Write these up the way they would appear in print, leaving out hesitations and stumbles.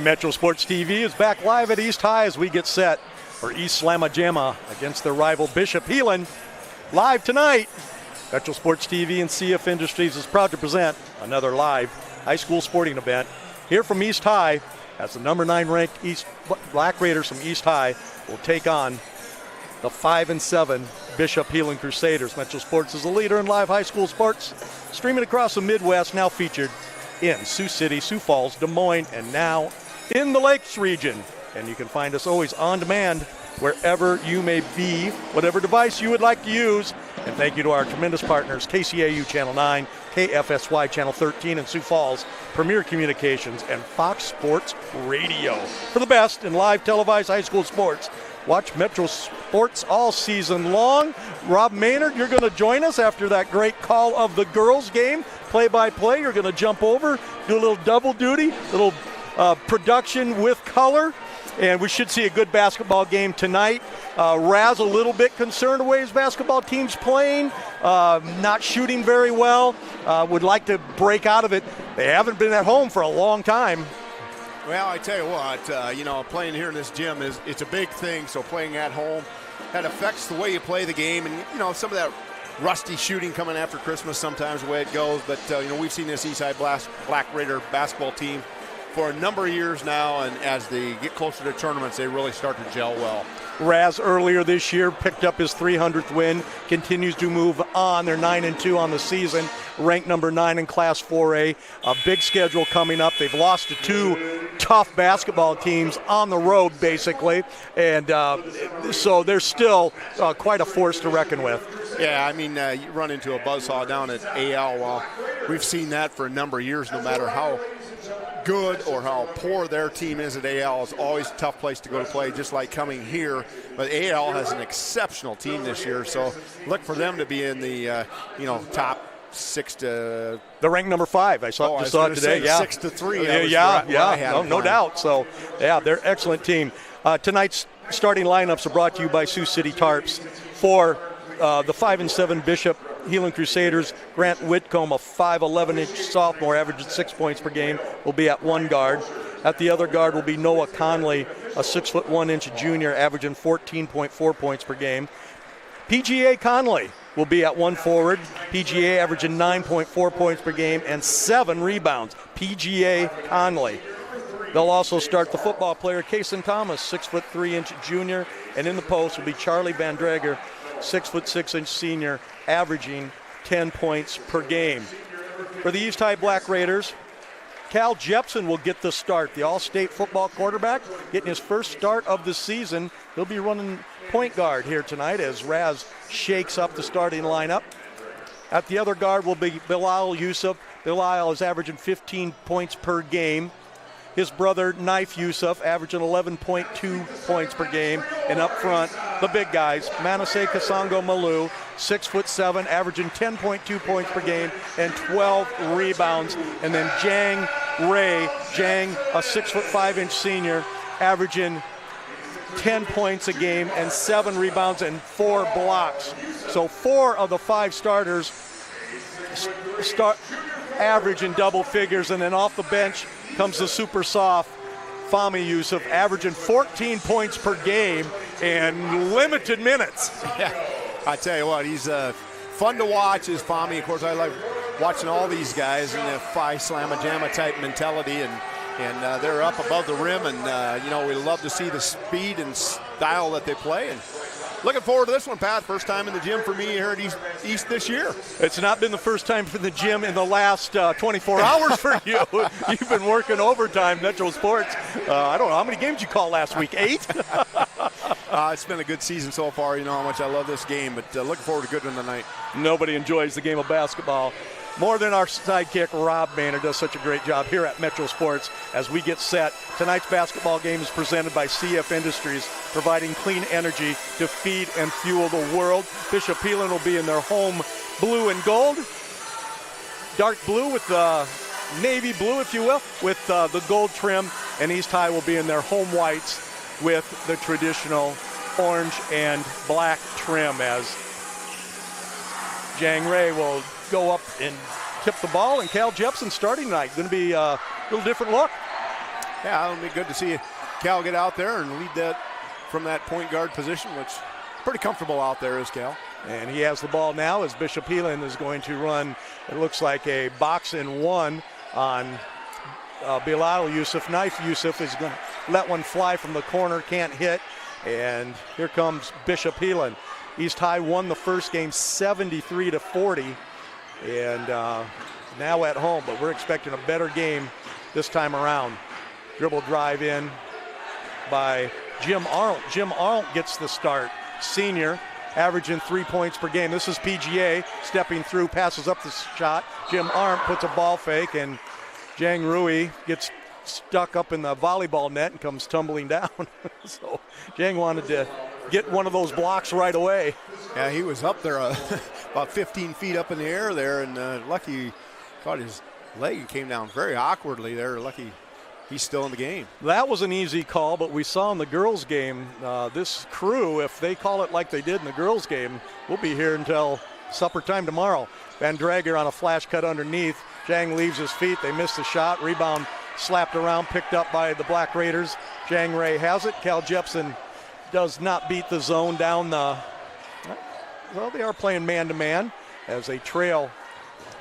Metro Sports TV is back live at East High as we get set for East Slamma Jamma against their rival Bishop Heelan. Live tonight, Metro Sports TV and CF Industries is proud to present another live high school sporting event here from East High as the number 9 ranked East Black Raiders from East High will take on the 5-7 Bishop Heelan Crusaders. Metro Sports is a leader in live high school sports, streaming across the Midwest, now featured in Sioux City, Sioux Falls, Des Moines, and now in the Lakes region. And you can find us always on demand wherever you may be, whatever device you would like to use. And thank you to our tremendous partners, KCAU Channel 9, KFSY Channel 13 in Sioux Falls, Premier Communications, and Fox Sports Radio. For the best in live televised high school sports, watch Metro Sports all season long. Rob Maynard, you're going to join us after that great call of the girls' game. Play-by-play, you're going to jump over, do a little double duty, little production with color. And we should see a good basketball game tonight. Raz a little bit concerned the way his basketball team's playing, not shooting very well, would like to break out of it. They haven't been at home for a long time. Well, I tell you what, playing here in this gym it's a big thing. So playing at home, that affects the way you play the game, and some of that rusty shooting coming after Christmas sometimes the way it goes. But we've seen this Eastside Black Raider basketball team for a number of years now, and as they get closer to tournaments, they really start to gel well. Raz earlier this year picked up his 300th win, continues to move on. They're 9-2 on the season, ranked number 9 in Class 4A. A big schedule coming up. They've lost to 2 tough basketball teams on the road, basically, and so they're still quite a force to reckon with. Yeah, you run into a buzzsaw down at AL. We've seen that for a number of years, no matter how good or how poor their team is at AL. It's always a tough place to go to play, just like coming here. But AL has an exceptional team this year, so look for them to be in the top 6 to. They're ranked number 5. I saw it today. 6 to 3. No doubt. So they're an excellent team. Tonight's starting lineups are brought to you by Sioux City Tarps for the 5-7 Bishop Heelan Crusaders. Grant Whitcomb, a 5'11" sophomore, averaging 6 points per game, will be at one guard. At the other guard will be Noah Conley, a 6'1" junior, averaging 14.4 points per game. PGA Conley will be at one forward. PGA averaging 9.4 points per game and 7 rebounds. PGA Conley. They'll also start the football player Kason Thomas, 6'3" junior, and in the post will be Charlie Van Drager, 6'6" senior, averaging 10 points per game. For the East High Black Raiders, Cal Jepson will get the start. The All-State football quarterback getting his first start of the season. He'll be running point guard here tonight as Raz shakes up the starting lineup. At the other guard will be Bilal Yusuf. Bilal is averaging 15 points per game. His brother, Knife Yusuf, averaging 11.2 points per game. And up front, the big guys, Manasseh Kasongo Malou, 6'7", averaging 10.2 points per game and 12 rebounds. And then Jang Ray, a 6'5" senior, averaging 10 points a game and 7 rebounds and 4 blocks. So 4 of the 5 starters start average in double figures, and then off the bench comes the super soft Fahmy Yusuf, averaging 14 points per game and limited minutes. Yeah, I tell you what, he's fun to watch, is Fahmy. Of course, I like watching all these guys in the Slamma Jamma type mentality, and they're up above the rim, and we love to see the speed and style that they play. And looking forward to this one, Pat. First time in the gym for me here at East this year. It's not been the first time for the gym in the last 24 hours for you. You've been working overtime, Metro Sports. I don't know, how many games you called last week? 8? It's been a good season so far. You know how much I love this game, but looking forward to a good one tonight. Nobody enjoys the game of basketball more than our sidekick, Rob Maynard, does such a great job here at Metro Sports as we get set. Tonight's basketball game is presented by CF Industries, providing clean energy to feed and fuel the world. Bishop Heelan will be in their home blue and gold, dark blue with navy blue, if you will, with the gold trim, and East High will be in their home whites with the traditional orange and black trim, as Jang Ray will go up and tip the ball, and Cal Jepson starting tonight. Going to be a little different look. Yeah, it'll be good to see Cal get out there and lead that from that point guard position, which is pretty comfortable out there is Cal. And he has the ball now as Bishop Heelan is going to run, it looks like a box and one on Bilal Yusuf. Knife Yusuf is going to let one fly from the corner, can't hit. And here comes Bishop Heelan. East High won the first game 73-40. And now at home, but we're expecting a better game this time around. Dribble drive in by Jim Arnold. Jim Arnold gets the start. Senior, averaging 3 points per game. This is PGA, stepping through, passes up the shot. Jim Arnold puts a ball fake, and Jang Rui gets stuck up in the volleyball net and comes tumbling down. So Jang wanted to get one of those blocks right away. Yeah, he was up there about 15 feet up in the air there, and lucky caught his leg and came down very awkwardly there. Lucky he's still in the game. That was an easy call, but we saw in the girls' game, this crew, if they call it like they did in the girls' game, we'll be here until supper time tomorrow. Van Drager on a flash cut underneath. Jang leaves his feet. They miss the shot. Rebound slapped around, picked up by the Black Raiders. Jang Ray has it. Cal Jepson does not beat the zone down the, well, they are playing man-to-man as they trail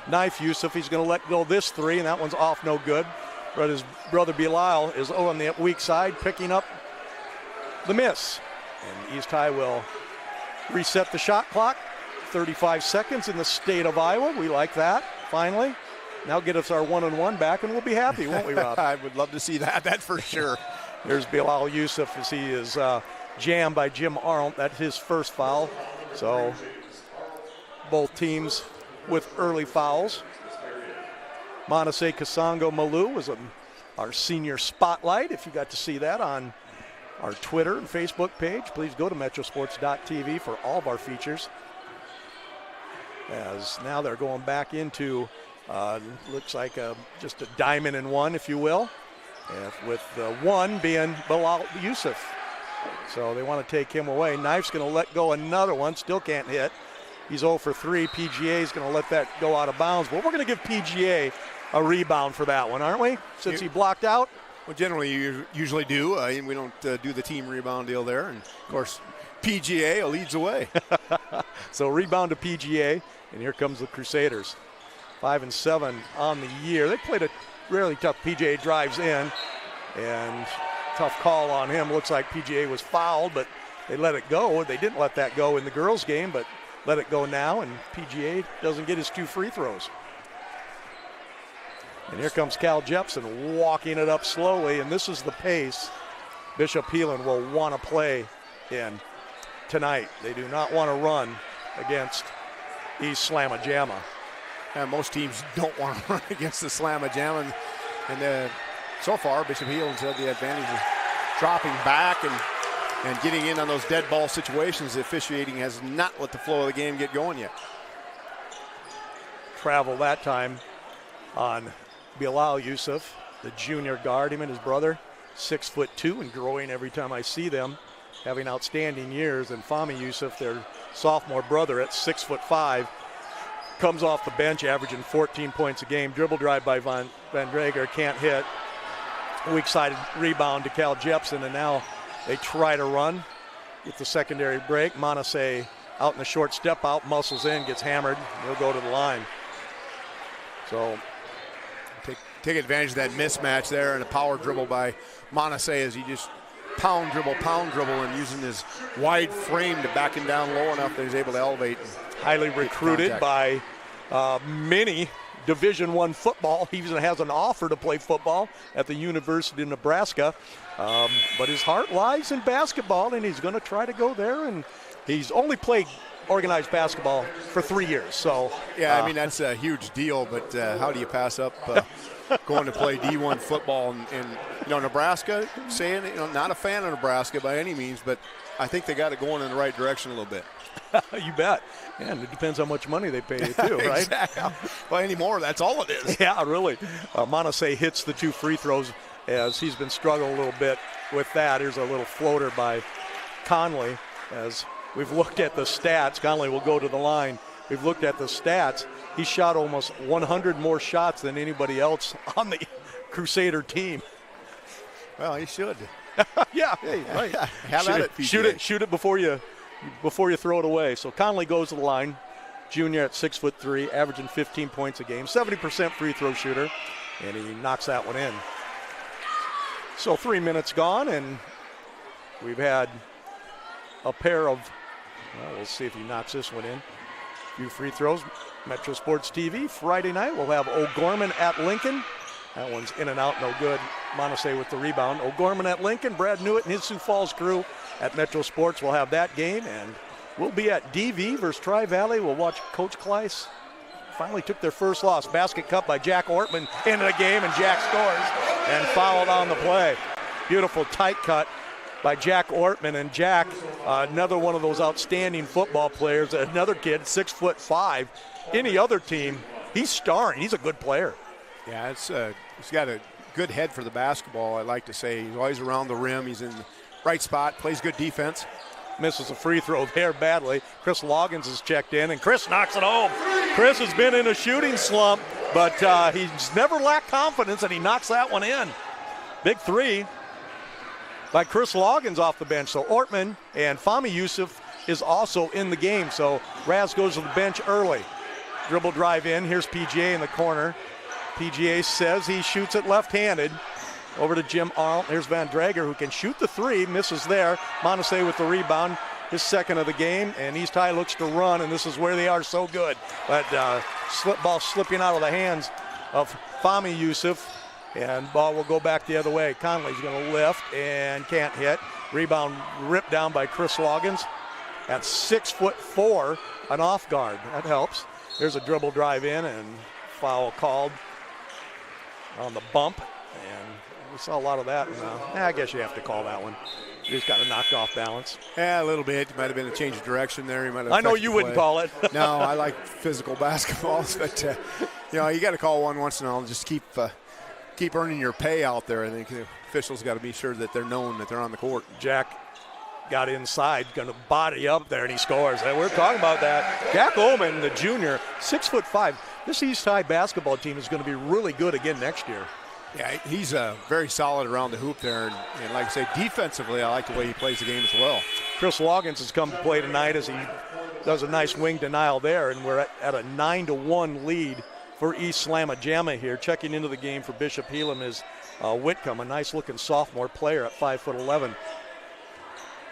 Knife Yusuf. He's going to let go this three, and that one's off, no good. But his brother Bilal is on the weak side, picking up the miss. And East High will reset the shot clock. 35 seconds in the state of Iowa. We like that, finally. Now get us our one-on-one back, and we'll be happy, won't we, Rob? I would love to see that, that's for sure. There's Bilal Yusuf as he is jammed by Jim Arnold. That's his first foul. So both teams with early fouls. Monase Kasango Malu was our senior spotlight. If you got to see that on our Twitter and Facebook page, please go to metrosports.tv for all of our features. As now they're going back into, looks like just a diamond in one, if you will, with one being Bilal Yusuf. So they want to take him away. Knife's going to let go another one, still can't hit. He's 0 for 3. PGA is going to let that go out of bounds. But we're going to give PGA a rebound for that one, aren't we? Since he blocked out. Well, generally you usually do. We don't do the team rebound deal there. And, of course, PGA leads the way. So rebound to PGA, and here comes the Crusaders. 5-7 on the year. They played a really tough. PGA drives in, and tough call on him. Looks like PGA was fouled, but they let it go. They didn't let that go in the girls' game, but let it go now, and PGA doesn't get his 2 free throws. And here comes Cal Jepson walking it up slowly, and this is the pace Bishop Heelan will want to play in tonight. They do not want to run against East Slamma Jamma. And most teams don't want to run against the Slamma Jamma, and so far Bishop Heelan's had the advantage of dropping back and getting in on those dead ball situations. The officiating has not let the flow of the game get going yet. Travel that time on Bilal Yusuf, the junior guard, him and his brother, 6'2" and growing every time I see them, having outstanding years. And Fahmy Yusuf, their sophomore brother, at 6'5", comes off the bench averaging 14 points a game. Dribble drive by Van Drager, can't hit. Weak side rebound to Cal Jepson, and now they try to run with the secondary break. Monase out in the short step out, muscles in, gets hammered. He'll go to the line. So take advantage of that mismatch there, and a power dribble by Monase as he just pound dribble, and using his wide frame to back him down low enough that he's able to elevate. Highly recruited by many Division I football. He even has an offer to play football at the University of Nebraska. But his heart lies in basketball, and he's going to try to go there. And he's only played organized basketball for 3 years. So yeah, I mean, that's a huge deal. But how do you pass up going to play D1 football? And Nebraska, saying, not a fan of Nebraska by any means, but I think they got it going in the right direction a little bit. You bet. And it depends how much money they pay you too, right? Exactly. Well, anymore, that's all it is. Yeah, really. Monase hits the 2 free throws as he's been struggling a little bit with that. Here's a little floater by Conley. As we've looked at the stats, Conley will go to the line. We've looked at the stats. He shot almost 100 more shots than anybody else on the Crusader team. Well, he should. Yeah, hey, right. Have at it, PGA. Shoot it before you throw it away. So Conley goes to the line. Junior at 6'3", averaging 15 points a game, 70% free throw shooter, and he knocks that one in. So 3 minutes gone, and we've had a pair of, well, we'll see if he knocks this one in. A few free throws. Metro Sports TV, Friday night, we'll have O'Gorman at Lincoln. That one's in and out, no good. Montesay with the rebound. O'Gorman at Lincoln, Brad Newitt and his Sioux Falls crew at Metro Sports will have that game, and we'll be at DV versus Tri-Valley. We'll watch Coach Kleiss. Finally took their first loss. Basket cut by Jack Ortman into the game, and Jack scores and fouled on the play. Beautiful tight cut by Jack Ortman, and Jack, another one of those outstanding football players. Another kid, 6'5". Any other team, he's starring. He's a good player. Yeah, he's got a good head for the basketball, I like to say. He's always around the rim. He's in the right spot, plays good defense. Misses a free throw there badly. Chris Loggins is checked in, and Chris knocks it home. Chris has been in a shooting slump, but he's never lacked confidence, and he knocks that one in. Big three by Chris Loggins off the bench. So Ortman and Fahmy Yusuf is also in the game. So Raz goes to the bench early. Dribble drive in. Here's PGA in the corner. PGA says he shoots it left-handed. Over to Jim Arnold. There's Van Drager, who can shoot the three. Misses there. Montesay with the rebound. His second of the game. And East High looks to run, and this is where they are so good. But ball slipping out of the hands of Fahmy Yusuf. And ball will go back the other way. Conley's going to lift and can't hit. Rebound ripped down by Chris Loggins. At 6'4", an off guard. That helps. There's a dribble drive in, and foul called on the bump. And we saw a lot of that. I guess you have to call that one. He just got knocked off balance. Yeah, a little bit. Might have been a change of direction there. I know you wouldn't call it. No, I like physical basketballs, but you got to call one once in a while. Just keep earning your pay out there. I think the officials got to be sure that they're known that they're on the court. Jack got inside, going to body up there, and he scores. And we're talking about that. Jack Ullman, the junior, 6'5". This East High basketball team is going to be really good again next year. Yeah, he's very solid around the hoop there. And like I say, defensively, I like the way he plays the game as well. Chris Loggins has come to play tonight as he does a nice wing denial there, and we're at a 9-1 lead for East Slamma Jamma here. Checking into the game for Bishop Heelan is Whitcomb, a nice-looking sophomore player at 5'11".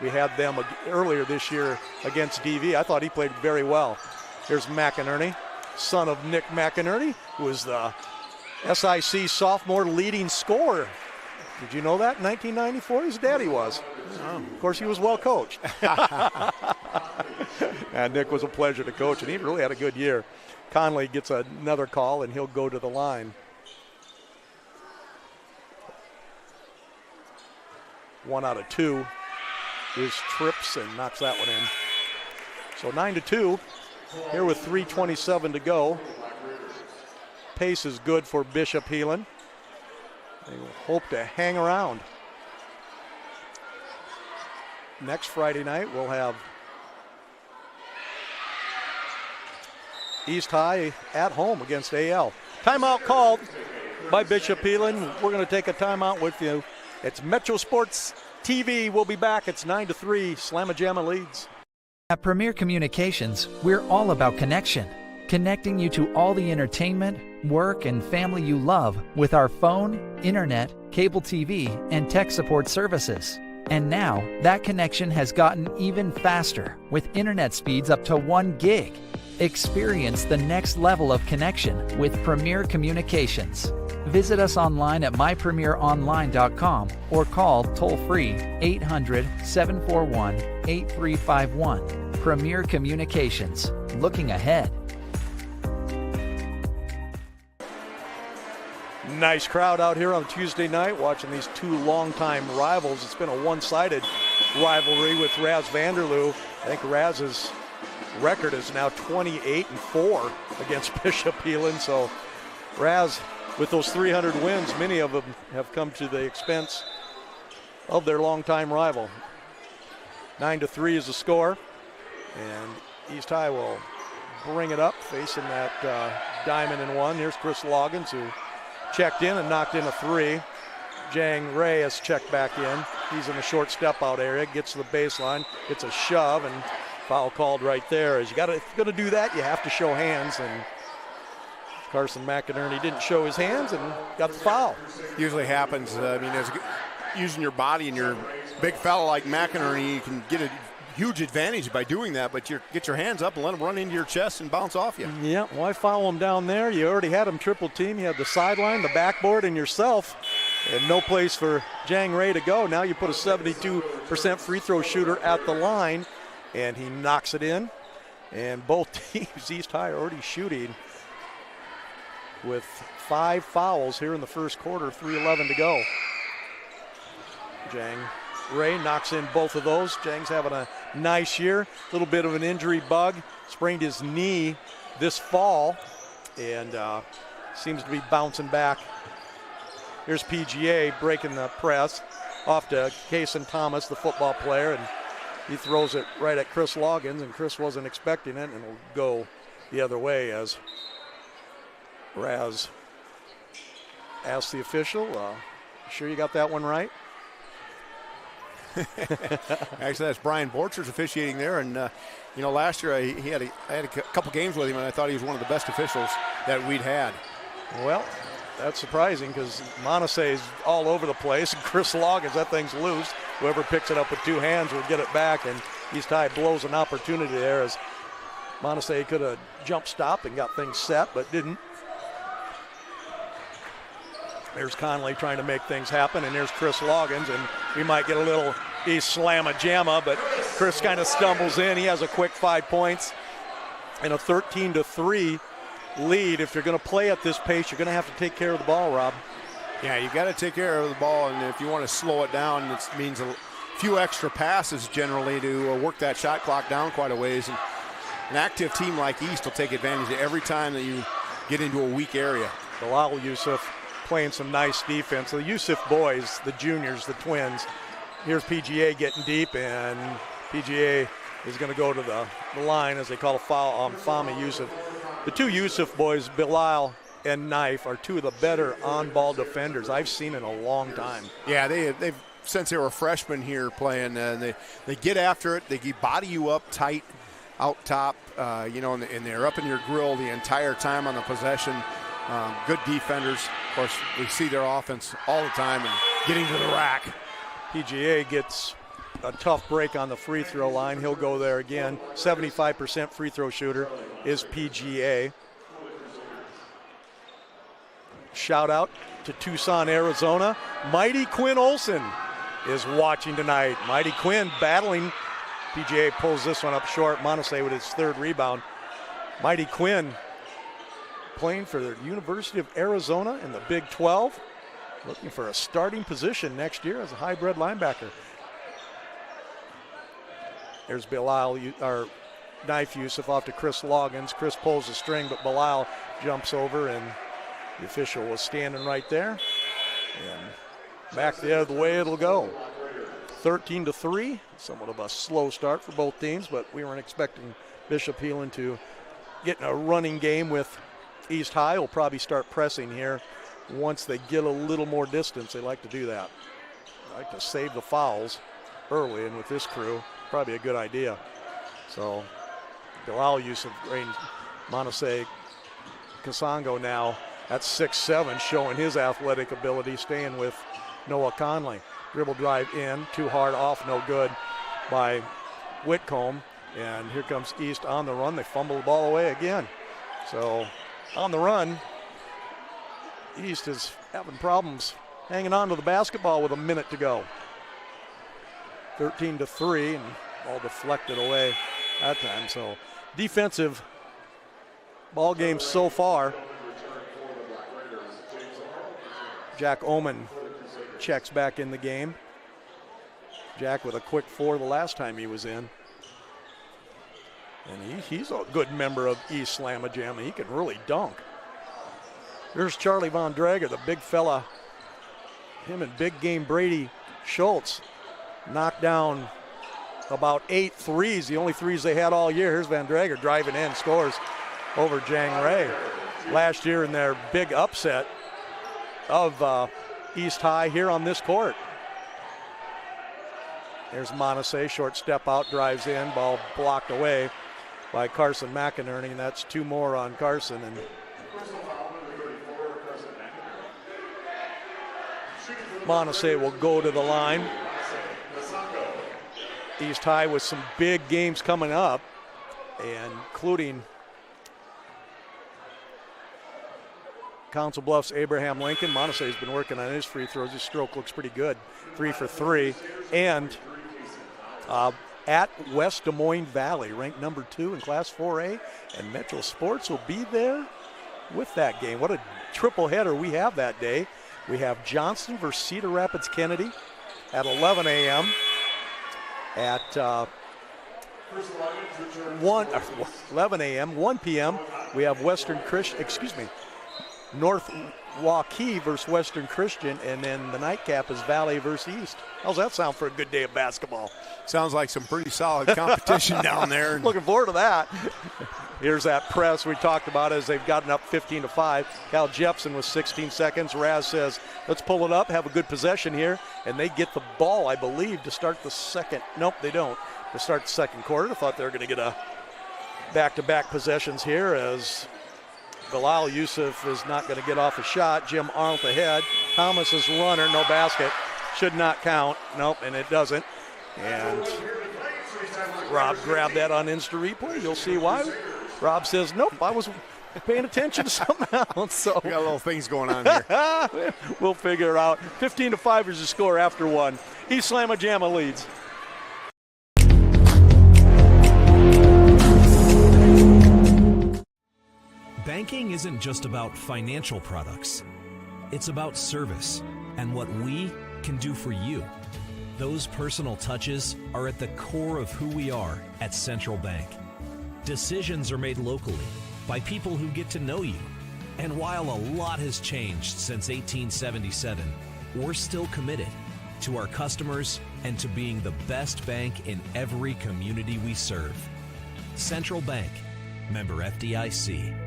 We had them earlier this year against DV. I thought he played very well. Here's McInerney, son of Nick McInerney, who is the SIC sophomore leading scorer. Did you know that in 1994? His daddy was. Of course, he was well coached. And Nick was a pleasure to coach, and he really had a good year. Conley gets another call, and he'll go to the line. 1 out of 2 is trips and knocks that one in. So 9-2 here with 3:27 to go. Pace is good for Bishop Heelan. They will hope to hang around. Next Friday night, we'll have East High at home against AL. Timeout called by Bishop Heelan. We're going to take a timeout with you. It's Metro Sports TV. We'll be back. It's 9-3. Slamma Jamma leads. At Premier Communications, we're all about connection. Connecting you to all the entertainment, work, and family you love with our phone, internet, cable TV, and tech support services. And now, that connection has gotten even faster with internet speeds up to 1 gig. Experience the next level of connection with Premier Communications. Visit us online at mypremieronline.com or call toll-free 800-741-8351. Premier Communications. Looking ahead. Nice crowd out here on Tuesday night watching these two longtime rivals. It's been a one-sided rivalry with Raz Vanderloo. I think Raz's record is now 28-4 against Bishop Heelan. So Raz, with those 300 wins, many of them have come to the expense of their longtime rival. 9-3 is the score, and East High will bring it up, facing that diamond and one. Here's Chris Loggins, who checked in and knocked in a three. Jang Ray has checked back in. He's in the short step out area, gets to the baseline, gets a shove, and foul called right there. If you're going to do that, you have to show hands, and Carson McInerney didn't show his hands and got the foul. Usually happens. Using your body and your big fella like McInerney, you can get a huge advantage by doing that, but you get your hands up and let them run into your chest and bounce off you. Yeah, why follow him down there? You already had him triple team. You had the sideline, the backboard, and yourself, and no place for Jang Ray to go. Now you put a 72% free throw shooter at the line, and he knocks it in. And both teams, East High, are already shooting with 5 fouls here in the first quarter, 3:11 to go. Jang Ray knocks in both of those. Jang's having a nice year. A little bit of an injury bug. Sprained his knee this fall and seems to be bouncing back. Here's PGA breaking the press off to Kason Thomas, the football player, and he throws it right at Chris Loggins, and Chris wasn't expecting it, and it'll go the other way as Raz asks the official, sure you got that one right? Actually, that's Brian Borchers officiating there, and last year I had a couple games with him, and I thought he was one of the best officials that we'd had. Well, that's surprising because Montesey's all over the place, and Chris Loggins, that thing's loose. Whoever picks it up with 2 hands will get it back, and East High blows an opportunity there as Montesey could have jump stopped and got things set, but didn't. There's Conley trying to make things happen, and there's Chris Loggins, and we might get a little East Slamma Jamma, but Chris kind of stumbles in. He has a quick 5 points and a 13-3 lead. If you're going to play at this pace, you're going to have to take care of the ball, Rob. Yeah, you got to take care of the ball, and if you want to slow it down, it means a few extra passes generally to work that shot clock down quite a ways. And an active team like East will take advantage of every time that you get into a weak area. Bilal Yusuf playing some nice defense. The Yusuf boys, the juniors, the twins. Here's PGA getting deep, and PGA is going to go to the line as they call a foul on Fahmy Yusuf. The 2 Yusuf boys, Bilal and Knife, are 2 of the better on-ball defenders I've seen in a long time. Yeah, they've since they were freshmen here playing, they get after it. They body you up tight out top, and they're up in your grill the entire time on the possession. Good defenders. Of course, we see their offense all the time and getting to the rack. PGA gets a tough break on the free throw line. He'll go there again. 75% free throw shooter is PGA. Shout out to Tucson, Arizona. Mighty Quinn Olson is watching tonight. Mighty Quinn battling. PGA pulls this one up short. Montesey with his 3rd rebound. Mighty Quinn playing for the University of Arizona in the Big 12. Looking for a starting position next year as a hybrid linebacker. There's Bilal, or Knife Yusuf off to Chris Loggins. Chris pulls the string, but Bilal jumps over, and the official was standing right there. And back the other way it'll go. 13-3, somewhat of a slow start for both teams, but we weren't expecting Bishop Heelan to get in a running game with East High. Will probably start pressing here once they get a little more distance. They like to do that. They like to save the fouls early, and with this crew, probably a good idea. So Bilal Yusuf, Montesey Kasongo now at 6'7", showing his athletic ability, staying with Noah Conley. Dribble drive in, too hard, off, no good by Whitcomb. And here comes East on the run. They fumble the ball away again. So on the run, East is having problems hanging on to the basketball with a minute to go. 13-3, and all deflected away that time. So defensive ball game so far. Jack Oman checks back in the game. Jack with a quick 4 the last time he was in. And he's a good member of East Slamma Jamma. He can really dunk. There's Charlie Von Drager, the big fella. Him and big game Brady Schultz knocked down about 8 threes, the only threes they had all year. Here's Van Drager driving in, scores over Jang Ray. Last year in their big upset of East High here on this court. There's Montse, short step out, drives in, ball blocked away by Carson McInerney, and that's 2 more on Carson. And Montse will go to the line. East High with some big games coming up, including Council Bluffs Abraham Lincoln. Montse has been working on his free throws. His stroke looks pretty good, 3 for 3. And at West Des Moines Valley, ranked number 2 in Class 4A, and Metro Sports will be there with that game. What a triple header we have that day. We have Johnston versus Cedar Rapids Kennedy at 11 a.m. At 11 a.m., 1 p.m., we have North Waukee versus Western Christian, and then the nightcap is Valley versus East. How's that sound for a good day of basketball? Sounds like some pretty solid competition down there. Looking forward to that. Here's that press we talked about as they've gotten up 15-5. Cal Jepson with 16 seconds. Raz says, let's pull it up, have a good possession here, and they get the ball, I believe, to start the second. Nope, they don't. To start the second quarter. I thought they were going to get a back-to-back possessions here as Bilal Yusuf is not going to get off a shot. Jim Arnold ahead. Thomas is runner, no basket. Should not count. Nope, and it doesn't. And Rob grabbed that on Insta replay. You'll see why. Rob says, nope, I was paying attention to something else. So we got little things going on here. We'll figure it out. 15-5 is the score after 1. East Slamma Jamma leads. Banking isn't just about financial products. It's about service and what we can do for you. Those personal touches are at the core of who we are at Central Bank. Decisions are made locally by people who get to know you. And while a lot has changed since 1877, we're still committed to our customers and to being the best bank in every community we serve. Central Bank, member FDIC.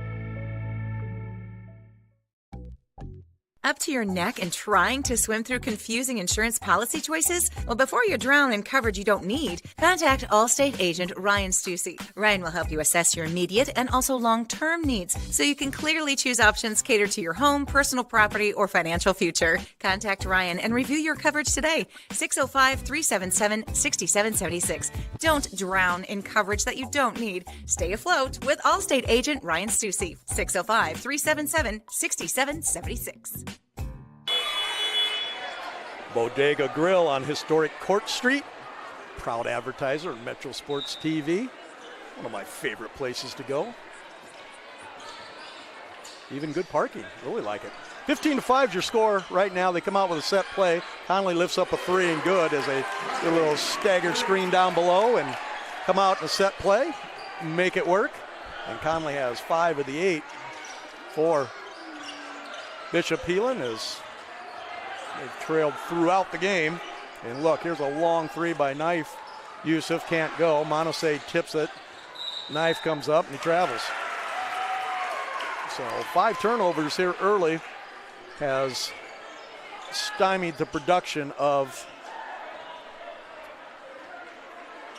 Up to your neck and trying to swim through confusing insurance policy choices? Well, before you drown in coverage you don't need, contact Allstate agent Ryan Stussy. Ryan will help you assess your immediate and also long-term needs so you can clearly choose options catered to your home, personal property, or financial future. Contact Ryan and review your coverage today. 605-377-6776. Don't drown in coverage that you don't need. Stay afloat with Allstate agent Ryan Stussy. 605-377-6776. Bodega Grill on historic Court Street. Proud advertiser of Metro Sports TV. One of my favorite places to go. Even good parking. Really like it. 15-5 is your score right now. They come out with a set play. Conley lifts up a 3 and good as they do a little staggered screen down below and come out in a set play, make it work. And Conley has 5 of the 8 for Bishop Heelan as they've trailed throughout the game. And look, here's a long 3 by Knife. Yusuf can't go. Montse tips it. Knife comes up and he travels. So 5 turnovers here early has stymied the production of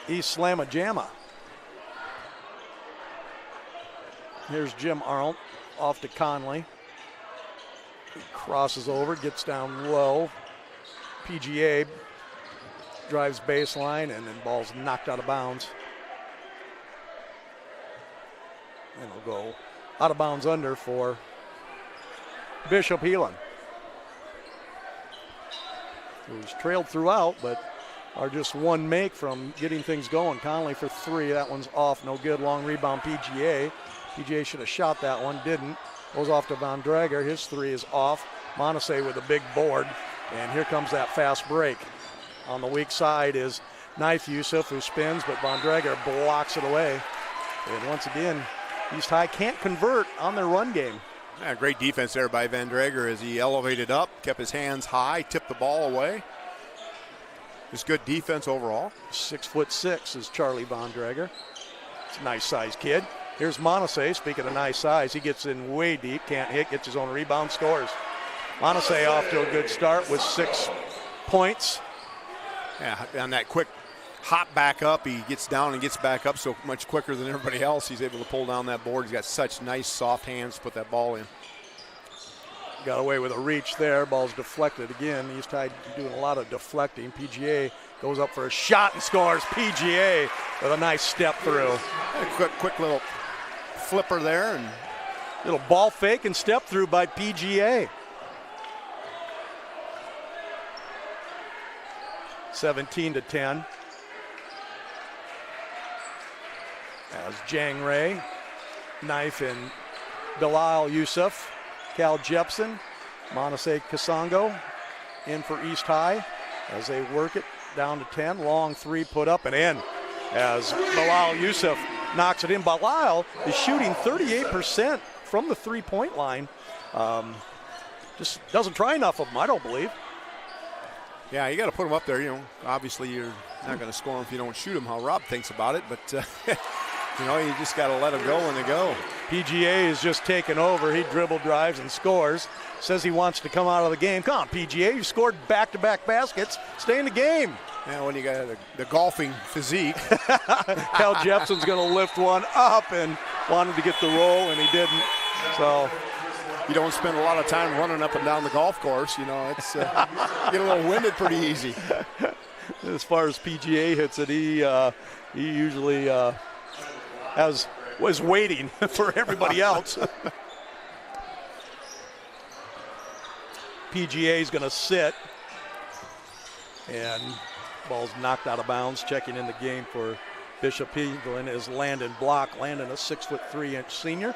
East Slamma Jamma. Here's Jim Arnold off to Conley. He crosses over, gets down low. PGA drives baseline and then ball's knocked out of bounds. And it'll go out of bounds under for Bishop Heelan, who's trailed throughout but are just one make from getting things going. Conley for 3, that one's off, no good. Long rebound PGA. PGA should have shot that one, didn't. Goes off to Von Drager, his 3 is off. Montse with a big board, and here comes that fast break. On the weak side is Knife Yusuf, who spins, but Von Drager blocks it away. And once again, East High can't convert on their run game. Yeah, great defense there by Van Drager as he elevated up, kept his hands high, tipped the ball away. Just good defense overall. 6'6" is Charlie Von Drager. It's a nice sized kid. Here's Montse, speaking of nice size, he gets in way deep, can't hit, gets his own rebound, scores. Montse off to a good start with 6 points. Yeah, on that quick hop back up, he gets down and gets back up so much quicker than everybody else. He's able to pull down that board. He's got such nice soft hands to put that ball in. Got away with a reach there. Ball's deflected again. East High doing a lot of deflecting. PGA goes up for a shot and scores. PGA with a nice step through. A quick little flipper there, and little ball fake and step through by PGA. 17-10. As Jang Ray, knife in Bilal Yusuf, Cal Jepson, Montse Kasongo in for East High as they work it down to 10. Long 3 put up and in as Bilal Yusuf knocks it in. Bilal is shooting 38% from the 3-point line. Just doesn't try enough of them, I don't believe. Yeah, you got to put them up there. You know, obviously you're not going to score them if you don't shoot them, how Rob thinks about it. But, you know, you just got to let them go when they go. PGA is just taking over. He dribble drives and scores. Says he wants to come out of the game. Come on, PGA. You scored back-to-back baskets. Stay in the game. Yeah, when you got the golfing physique. Cal Jepson's going to lift one up and wanted to get the roll, and he didn't. So you don't spend a lot of time running up and down the golf course. You know, it's get a little winded pretty easy. As far as PGA hits it, he usually was waiting for everybody else. PGA is going to sit, and ball's knocked out of bounds. Checking in the game for Bishop Heelan is Landon Block. Landon, a 6'3" senior.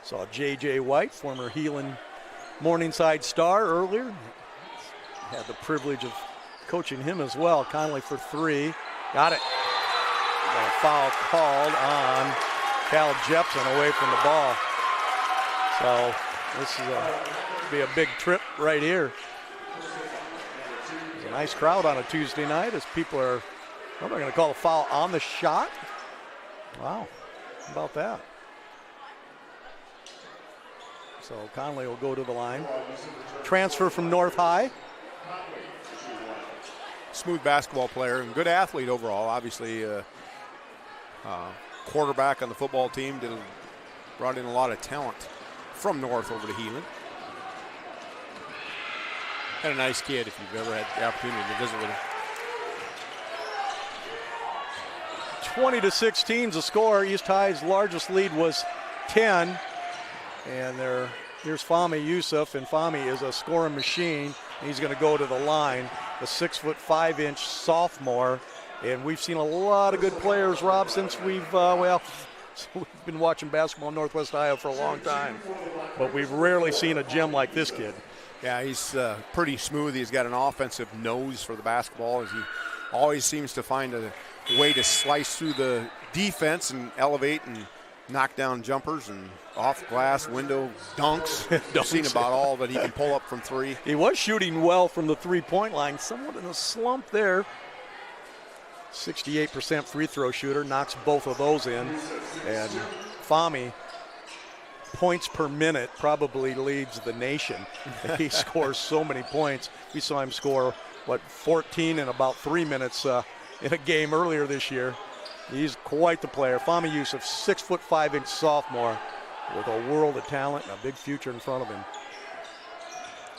Saw J.J. White, former Heelan Morningside star earlier. Had the privilege of coaching him as well. Connolly for 3. Got it. Got a foul called on Cal Jepson away from the ball. So this is be a big trip right here. There's a nice crowd on a Tuesday night as people are, well, they're going to call a foul on the shot. Wow, how about that? So Conley will go to the line. Transfer from North High. Smooth basketball player and good athlete overall. Obviously, quarterback on the football team. Brought in a lot of talent from North over to Heelan. And a nice kid if you've ever had the opportunity to visit with him. 20-16 is the score. East High's largest lead was 10. And here's Fahmy Yusuf, and Fahmy is a scoring machine. He's going to go to the line, the 6'5" sophomore. And we've seen a lot of good players, Rob, since we've been watching basketball in Northwest Iowa for a long time. But we've rarely seen a gem like this kid. Yeah, he's pretty smooth. He's got an offensive nose for the basketball, as he always seems to find a way to slice through the defense and elevate and knock down jumpers and off glass, window dunks. I've seen about all that he can pull up from 3. He was shooting well from the 3-point line, somewhat in a slump there. 68% free throw shooter, knocks both of those in. And Fahmy, points per minute, probably leads the nation. He scores so many points. We saw him score, 14 in about 3 minutes in a game earlier this year. He's quite the player. Fahmy Yusuf, 6'5" sophomore with a world of talent and a big future in front of him.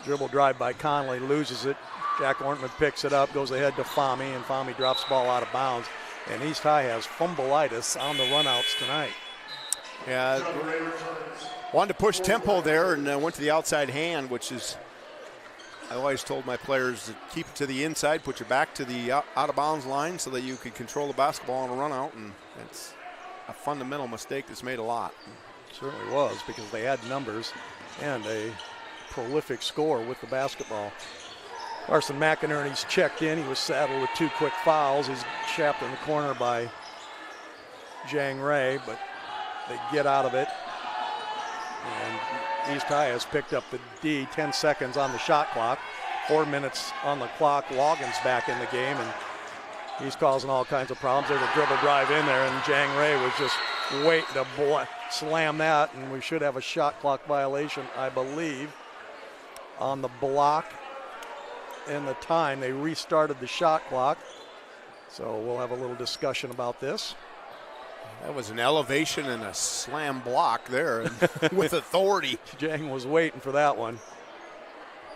Dribble drive by Conley, loses it. Jack Ortman picks it up, goes ahead to Fahmy, and Fahmy drops the ball out of bounds. And East High has fumbleitis on the runouts tonight. Yeah, wanted to push tempo there and went to the outside hand, which is, I always told my players to keep it to the inside, put your back to the out-of-bounds line so that you could control the basketball on a run-out, and it's a fundamental mistake that's made a lot. It certainly was, because they had numbers and a prolific score with the basketball. Carson McInerney's checked in. He was saddled with 2 quick fouls. He's chapped in the corner by Jang Ray, but they get out of it. And East High has picked up the D. 10 seconds on the shot clock. 4 minutes on the clock. Logan's back in the game, and he's causing all kinds of problems. There's a dribble drive in there, and Jang Ray was just wait to slam that, and we should have a shot clock violation, I believe, on the block and the time. They restarted the shot clock, so we'll have a little discussion about this. That was an elevation and a slam block there with authority. Jang was waiting for that one.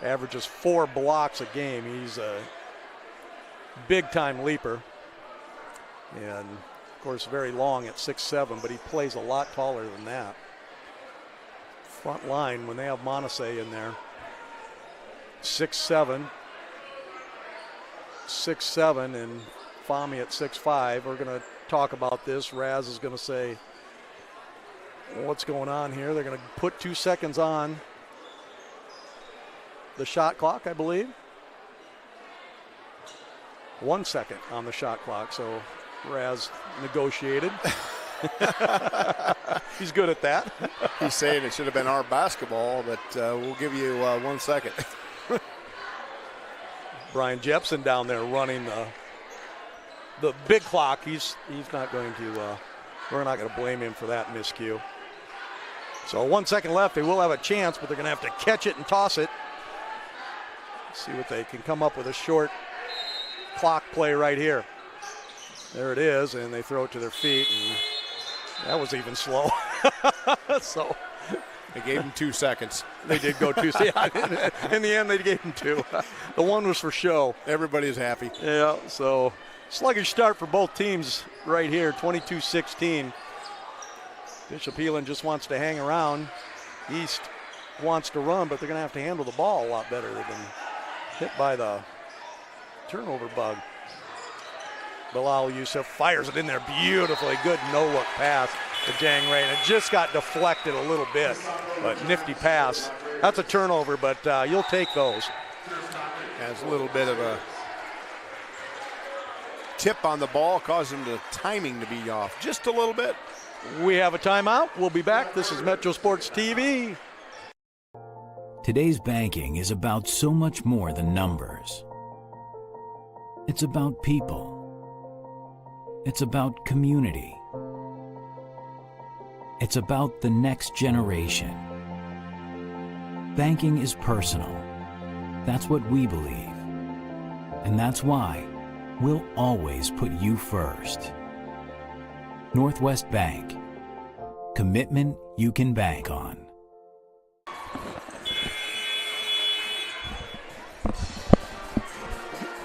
Averages 4 blocks a game. He's a big-time leaper. And, of course, very long at 6'7", but he plays a lot taller than that. Front line, when they have Monase in there, 6'7", and Fami at 6'5". We're going to talk about this. Raz is going to say what's going on here. They're going to put 2 seconds on the shot clock, I believe. 1 second on the shot clock, so Raz negotiated. He's good at that. He's saying it should have been our basketball, but we'll give you 1 second. Brian Jepson down there running the big clock. He's not going to, we're not going to blame him for that miscue. So 1 second left. They will have a chance, but they're going to have to catch it and toss it. See what they can come up with. A short clock play right here. There it is, and they throw it to their feet, and that was even slow. So they gave him 2 seconds. They did go 2. Yeah, in the end, they gave him 2. The one was for show. Everybody's happy. Yeah, so sluggish start for both teams right here, 22-16. Bishop Heelan just wants to hang around. East wants to run, but they're going to have to handle the ball a lot better. They've been hit by the turnover bug. Bilal Youssef fires it in there beautifully. Good no-look pass to Jang Ray, and it just got deflected a little bit, but nifty pass. That's a turnover, but you'll take those. Has a little bit of a tip on the ball, caused him the timing to be off just a little bit. We have a timeout. We'll be back. This is Metro Sports TV. Today's banking is about so much more than numbers. It's about people. It's about community. It's about the next generation. Banking is personal. That's what we believe. And that's why we'll always put you first. Northwest Bank. Commitment you can bank on.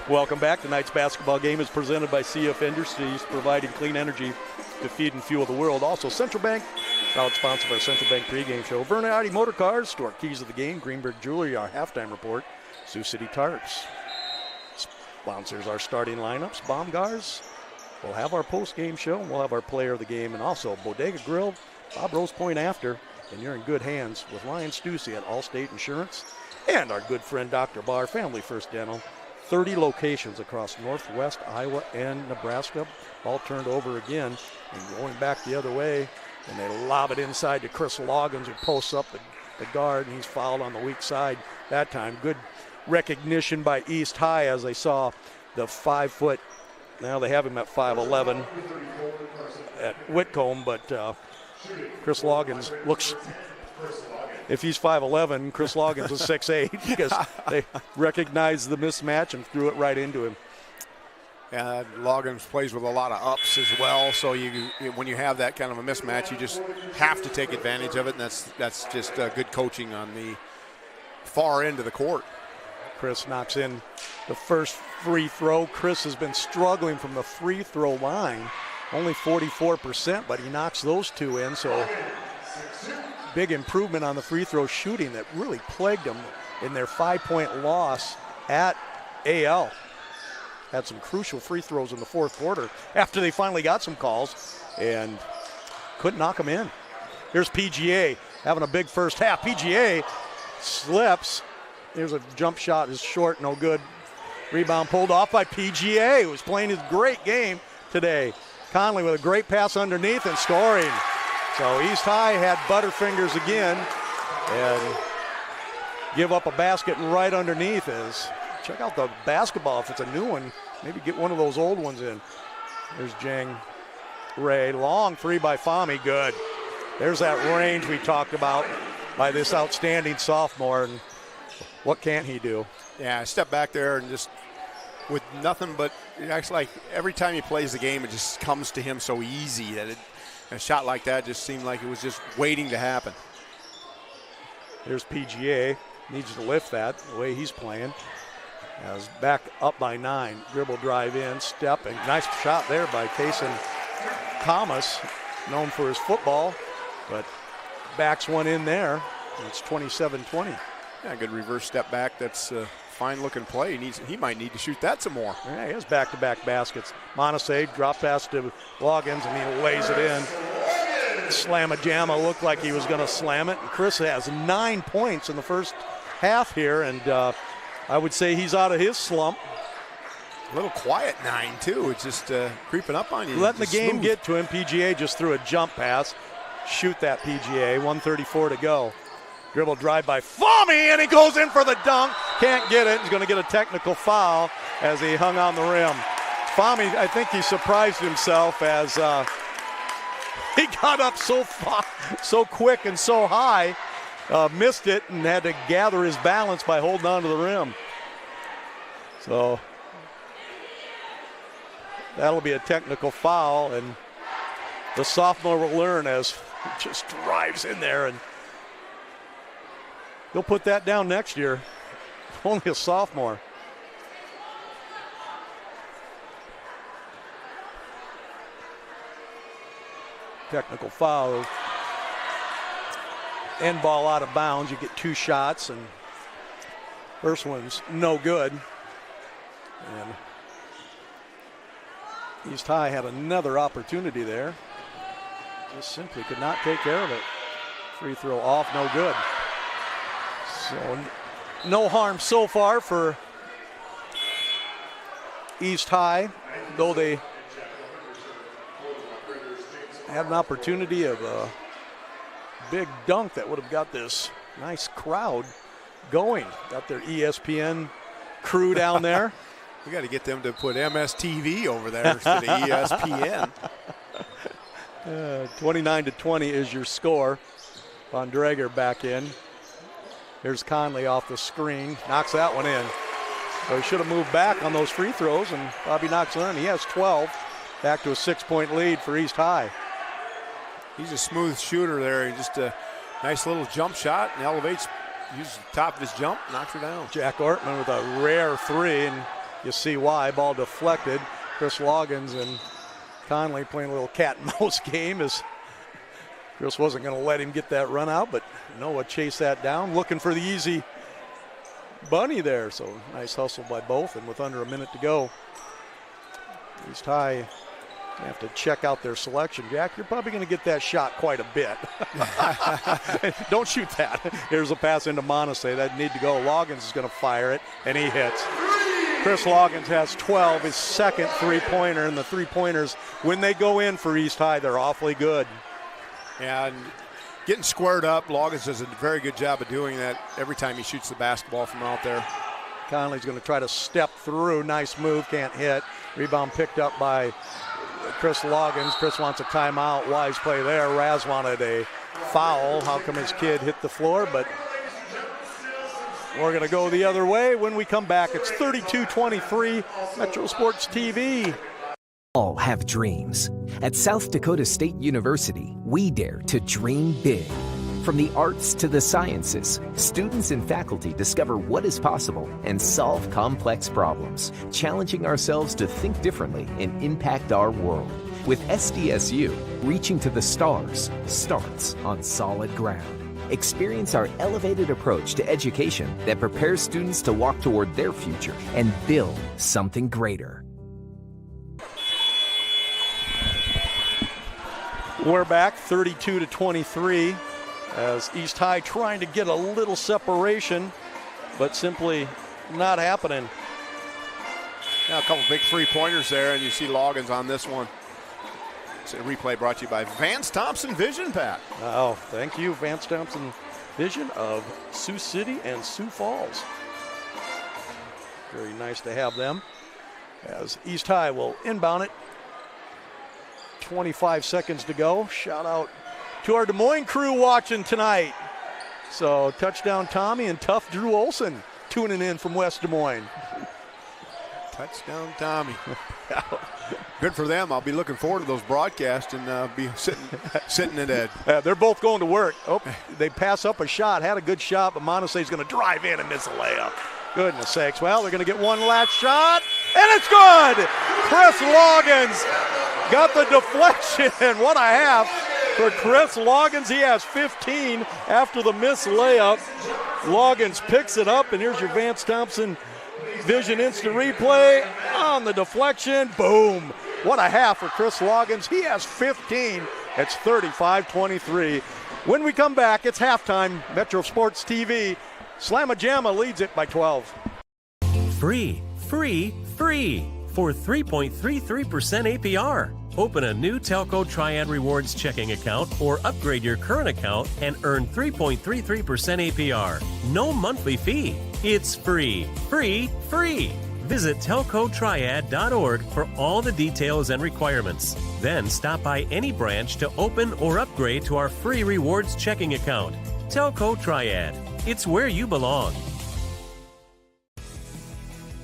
Welcome back. Tonight's basketball game is presented by CF Industries, providing clean energy to feed and fuel the world. Also, Central Bank, proud sponsor of our Central Bank pregame show. Vernati Motor Cars, Store Keys of the Game, Greenberg Jewelry, our halftime report, Sioux City Tarps. Sponsors our starting lineups. Baumgars, we'll have our post-game show. We'll have our player of the game, and also Bodega Grill, Bob Rose Point after. And you're in good hands with Ryan Stussy at Allstate Insurance and our good friend Dr. Barr, Family First Dental. 30 locations across Northwest Iowa and Nebraska, all turned over again and going back the other way, and they lob it inside to Chris Loggins, who posts up the guard, and he's fouled on the weak side that time. Good recognition by East High as they saw the 5-foot, now they have him at 5'11" at Whitcomb, but Chris Loggins looks, if he's 5'11", Chris Loggins is 6'8", because they recognized the mismatch and threw it right into him. Yeah, Loggins plays with a lot of ups as well, so when you have that kind of a mismatch, you just have to take advantage of it, and that's just good coaching on the far end of the court. Chris knocks in the first free throw. Chris has been struggling from the free throw line, only 44%, but he knocks those 2 in, so big improvement on the free throw shooting that really plagued them in their 5-point loss at AL. Had some crucial free throws in the fourth quarter after they finally got some calls and couldn't knock them in. Here's PGA having a big first half. PGA slips. There's a jump shot, is short, no good. Rebound pulled off by PGA, who's playing his great game today. Conley with a great pass underneath and scoring. So East High had Butterfingers again and give up a basket right underneath. Check out the basketball if it's a new one. Maybe get one of those old ones in. There's Jang Ray. Long three by Fahmy. Good. There's that range we talked about by this outstanding sophomore. And what can't he do? Yeah, step back there and just with nothing but, it's like every time he plays the game, it just comes to him so easy that a shot like that just seemed like it was just waiting to happen. Here's PGA. Needs to lift that the way he's playing. As back up by 9. Dribble drive in, step, and nice shot there by Kason Thomas, known for his football, but backs one in there. It's 27-20. Yeah, good reverse step back. That's a fine-looking play. He might need to shoot that some more. Yeah, he has back-to-back baskets. Monasay drop pass to Loggins, and he lays it in. Slamma Jamma looked like he was going to slam it. And Chris has 9 points in the first half here, and I would say he's out of his slump. A little quiet 9, too. It's just creeping up on you. Letting the game smooth. get to him. PGA just threw a jump pass. Shoot that, PGA. 1:34 to go. Dribble drive by Fahmy, and he goes in for the dunk. Can't get it. He's going to get a technical foul as he hung on the rim. Fahmy, I think he surprised himself as he got up so quick and so high, missed it, and had to gather his balance by holding on to the rim. So that'll be a technical foul, and the sophomore will learn as he just drives in there, and he'll put that down next year. Only a sophomore. Technical foul. End ball out of bounds. You get 2 shots, and first one's no good. And East High had another opportunity there. Just simply could not take care of it. Free throw off, no good. So no harm so far for East High, though they had an opportunity of a big dunk that would have got this nice crowd going. Got their ESPN crew down there. We got to get them to put MSTV over there instead of ESPN. 29-20 is your score. Von Drager back in. Here's Conley off the screen. Knocks that one in. So he should have moved back on those free throws, and Bobby knocks it in. He has 12. Back to a 6-point lead for East High. He's a smooth shooter there. He just a nice little jump shot and elevates, uses the top of his jump, knocks her down. Jack Ortman with a rare 3, and you see why. Ball deflected. Chris Loggins and Conley playing a little cat and mouse game as Chris wasn't going to let him get that run out, but Noah chased that down, looking for the easy bunny there. So nice hustle by both, and with under a minute to go, East High have to check out their selection. Jack, you're probably going to get that shot quite a bit. Don't shoot that. Here's a pass into Monasay. That need to go. Loggins is going to fire it, and he hits. Chris Loggins has 12, his second three-pointer, and the three-pointers, when they go in for East High, they're awfully good. Yeah, and getting squared up, Loggins does a very good job of doing that every time he shoots the basketball from out there. Conley's going to try to step through. Nice move, can't hit. Rebound picked up by Chris Loggins. Chris wants a timeout. Wise play there. Raz wanted a foul. How come his kid hit the floor? But we're going to go the other way when we come back. It's 32-23, Metro Sports TV. All have dreams. At South Dakota State University, we dare to dream big. From the arts to the sciences, students and faculty discover what is possible and solve complex problems, challenging ourselves to think differently and impact our world. With SDSU, reaching to the stars starts on solid ground. Experience our elevated approach to education that prepares students to walk toward their future and build something greater. We're back 32-23 as East High trying to get a little separation, but simply not happening. Now a couple big three-pointers there, and you see Loggins on this one. It's a replay brought to you by Vance Thompson Vision, Pat. Oh, thank you, Vance Thompson Vision of Sioux City and Sioux Falls. Very nice to have them as East High will inbound it 25 seconds to go. Shout out to our Des Moines crew watching tonight. So touchdown Tommy and tough Drew Olson tuning in from West Des Moines. Touchdown Tommy. Good for them. I'll be looking forward to those broadcasts and be sitting at Ed. They're both going to work. Oh, they pass up a shot. Had a good shot, but Montesey's going to drive in and miss a layup. Goodness sakes. Well, they're going to get one last shot, and it's good. Chris Loggins got the deflection, and what a half for Chris Loggins. He has 15 after the missed layup. Loggins picks it up, and here's your Vance Thompson Vision Instant Replay on the deflection. Boom. What a half for Chris Loggins. He has 15. It's 35-23. When we come back, it's halftime. Metro Sports TV. Slamma Jamma leads it by 12. Free for 3.33% APR. Open a new Telco Triad Rewards checking account or upgrade your current account and earn 3.33% APR. No monthly fee. It's free. Visit telcotriad.org for all the details and requirements. Then stop by any branch to open or upgrade to our free rewards checking account. Telco Triad. It's where you belong.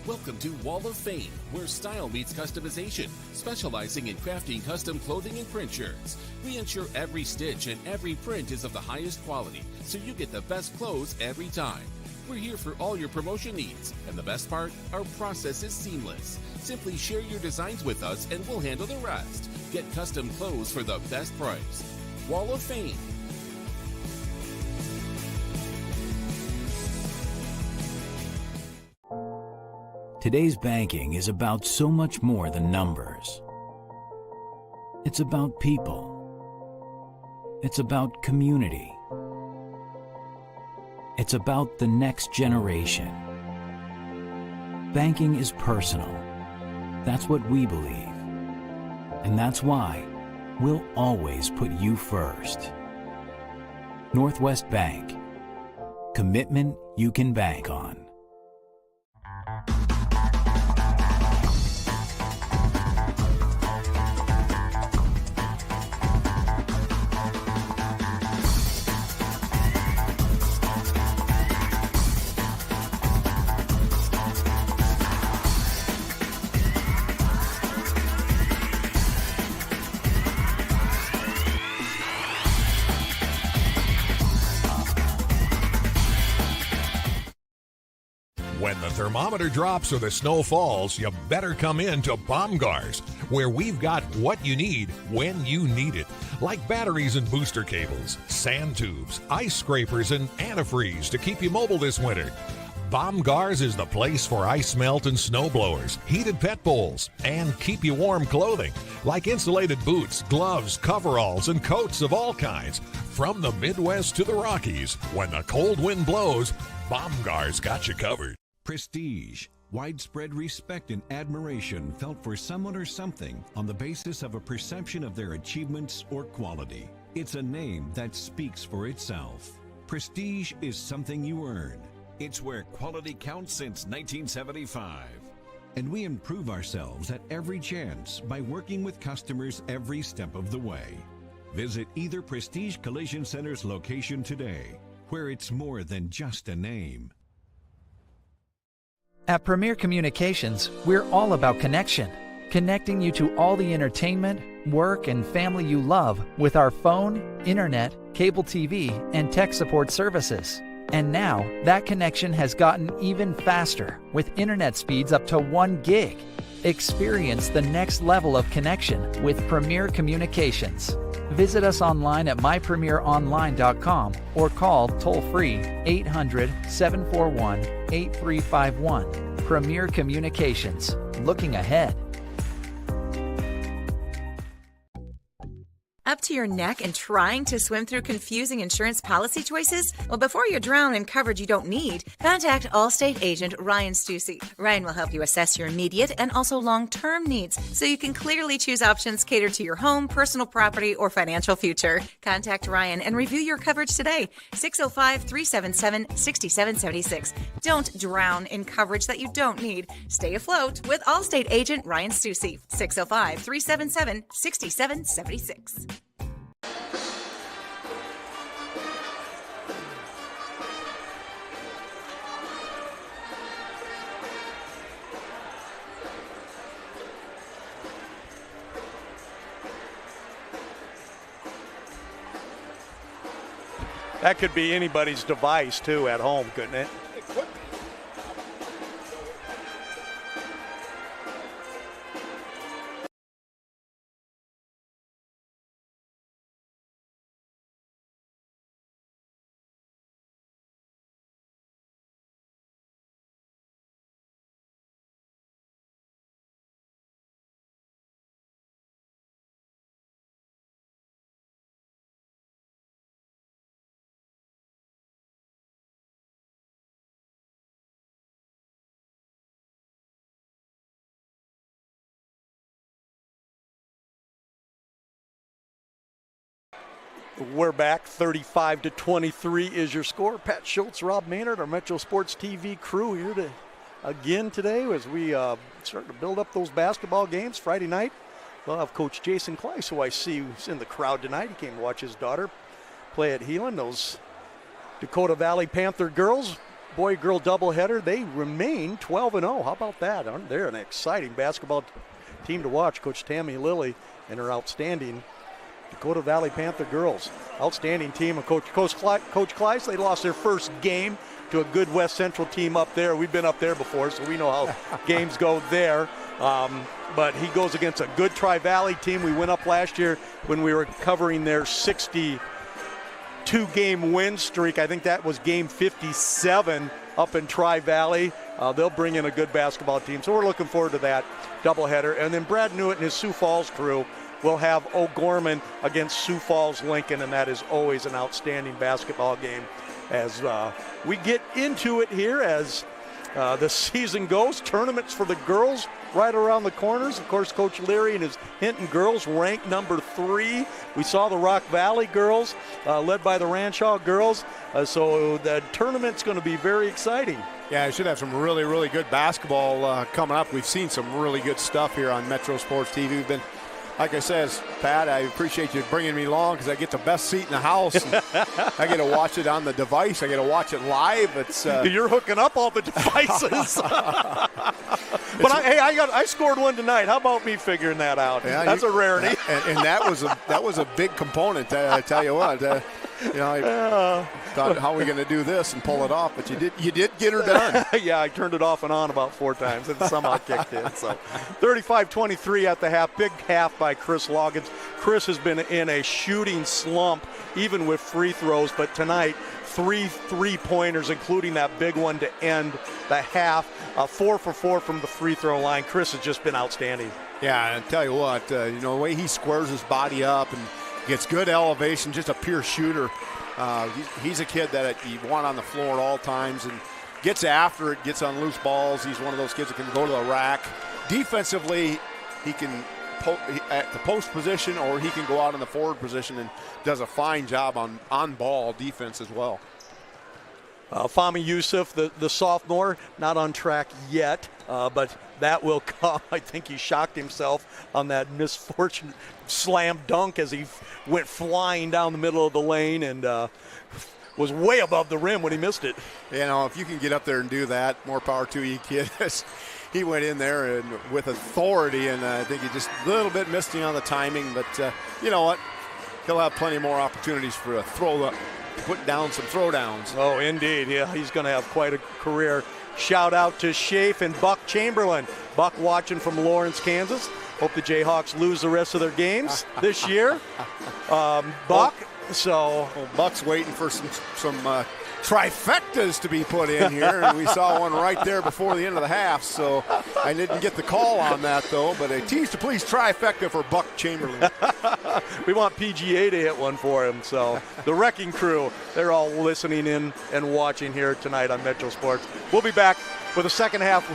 Welcome to Wall of Fame, where style meets customization, specializing in crafting custom clothing and print shirts. We ensure every stitch and every print is of the highest quality, so you get the best clothes every time. We're here for all your promotion needs, and the best part, our process is seamless. Simply share your designs with us and we'll handle the rest. Get custom clothes for the best price. Wall of Fame. Today's banking is about so much more than numbers. It's about people. It's about community. It's about the next generation. Banking is personal. That's what we believe. And that's why we'll always put you first. Northwest Bank. Commitment you can bank on. When the thermometer drops or the snow falls, you better come in to Baumgars, where we've got what you need when you need it. Like batteries and booster cables, sand tubes, ice scrapers, and antifreeze to keep you mobile this winter. Baumgars is the place for ice melt and snow blowers, heated pet bowls, and keep you warm clothing, like insulated boots, gloves, coveralls, and coats of all kinds. From the Midwest to the Rockies, when the cold wind blows, Baumgars got you covered. Prestige. Widespread respect and admiration felt for someone or something on the basis of a perception of their achievements or quality. It's a name that speaks for itself. Prestige is something you earn. It's where quality counts since 1975. And we improve ourselves at every chance by working with customers every step of the way. Visit either Prestige Collision Center's location today, where it's more than just a name. At Premier Communications, we're all about connection, connecting you to all the entertainment, work, and family you love with our phone, internet, cable TV, and tech support services. And now, that connection has gotten even faster with internet speeds up to 1 gig. Experience the next level of connection with Premier Communications. Visit us online at mypremieronline.com or call toll-free 800-741-8351. Premier Communications. Looking ahead. Up to your neck and trying to swim through confusing insurance policy choices? Well, before you drown in coverage you don't need, contact Allstate agent Ryan Stussy. Ryan will help you assess your immediate and also long-term needs so you can clearly choose options catered to your home, personal property, or financial future. Contact Ryan and review your coverage today. 605-377-6776. Don't drown in coverage that you don't need. Stay afloat with Allstate agent Ryan Stussy. 605-377-6776. That could be anybody's device, too, at home, couldn't it? It could be. We're back. 35-23 is your score. Pat Schultz, Rob Maynard, our Metro Sports TV crew here again today as we start to build up those basketball games. Friday night, we'll have Coach Jason Kleiss, who I see who's in the crowd tonight. He came to watch his daughter play at Heelan. Those Dakota Valley Panther girls, boy-girl doubleheader, they remain 12-0. How about that? Aren't they an exciting basketball team to watch? Coach Tammy Lilly and her outstanding Dakota Valley Panther girls. Outstanding team. And Coach Kleiss, they lost their first game to a good West Central team up there. We've been up there before, so we know how games go there. But he goes against a good Tri-Valley team. We went up last year when we were covering their 62-game win streak. I think that was game 57 up in Tri-Valley. They'll bring in a good basketball team. So we're looking forward to that doubleheader. And then Brad Newitt and his Sioux Falls crew will have O'Gorman against Sioux Falls Lincoln, and that is always an outstanding basketball game as we get into it here as the season goes. Tournaments for the girls right around the corners. Of course, Coach Leary and his Hinton girls ranked number 3. We saw the Rock Valley girls led by the Ranchaw girls. So the tournament's going to be very exciting. Yeah, I should have some really, really good basketball coming up. We've seen some really good stuff here on Metro Sports TV. We've been, like I says, Pat, I appreciate you bringing me along because I get the best seat in the house. I get to watch it on the device. I get to watch it live. It's You're hooking up all the devices. But I scored one tonight. How about me figuring that out? Yeah, that's a rarity. And that was a big component. I tell you what. I thought, how are we going to do this and pull it off? But you did get her done. Yeah, I turned it off and on about 4 times, and somehow kicked in. So, 35-23 at the half. Big half by Chris Loggins. Chris has been in a shooting slump, even with free throws. But tonight, 3 three-pointers, including that big one to end the half. 4 for 4 from the free throw line. Chris has just been outstanding. Yeah, I tell you what, the way he squares his body up and gets good elevation, just a pure shooter. He's a kid that you want on the floor at all times and gets after it, gets on loose balls. He's one of those kids that can go to the rack. Defensively, he can at the post position or he can go out in the forward position and does a fine job on ball defense as well. Fahmy Youssef, the sophomore, not on track yet, but that will come. I think he shocked himself on that misfortune slam dunk as he went flying down the middle of the lane and was way above the rim when he missed it. If you can get up there and do that, more power to you, kid. He went in there and with authority, and I think he just a little bit missed on the timing. But you know what? He'll have plenty more opportunities for put down some throwdowns. Oh, indeed. Yeah, he's going to have quite a career. Shout out to Schaaf and Buck Chamberlain. Buck watching from Lawrence, Kansas. Hope the Jayhawks lose the rest of their games this year. Buck, So Buck's waiting for some trifectas to be put in here, and we saw one right there before the end of the half. So I didn't get the call on that, though, but a tease to please trifecta for Buck Chamberlain. We want PGA to hit one for him. So the Wrecking Crew, they're all listening in and watching here tonight on Metro Sports. We'll be back with the second half.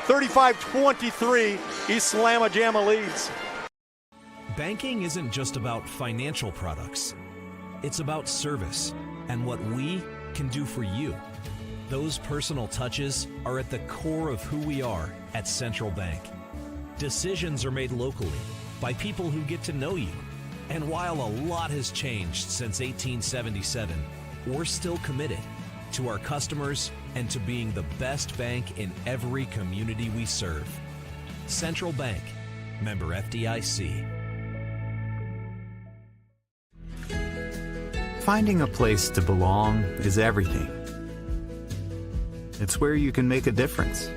35-23, East Slamma Jamma leads. Banking isn't just about financial products. It's about service and what we can do for you. Those personal touches are at the core of who we are at Central Bank. Decisions are made locally by people who get to know you. And while a lot has changed since 1877, we're still committed to our customers and to being the best bank in every community we serve. Central Bank, member FDIC. Finding a place to belong is everything. It's where you can make a difference,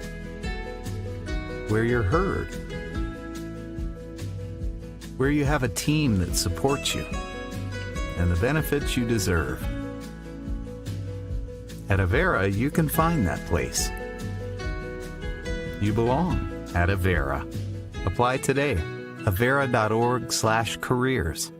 where you're heard, where you have a team that supports you and the benefits you deserve. At Avera, you can find that place. You belong at Avera. Apply today. Avera.org/careers.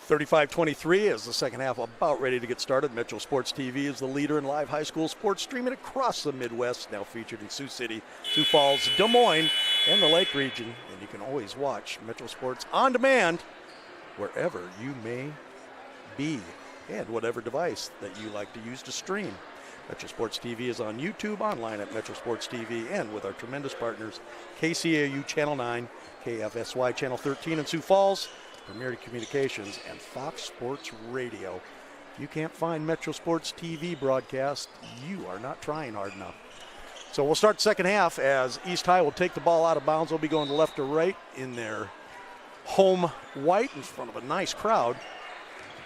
35-23 as the second half about ready to get started. Metro Sports TV is the leader in live high school sports streaming across the Midwest, now featured in Sioux City, Sioux Falls, Des Moines, and the Lake region. And you can always watch Metro Sports on demand wherever you may be and whatever device that you like to use to stream. Metro Sports TV is on YouTube, online at Metro Sports TV, and with our tremendous partners, KCAU Channel 9, KFSY Channel 13 in Sioux Falls, Premier Communications, and Fox Sports Radio. If you can't find Metro Sports TV broadcast, you are not trying hard enough. So we'll start the second half as East High will take the ball out of bounds. They'll be going left to right in their home white in front of a nice crowd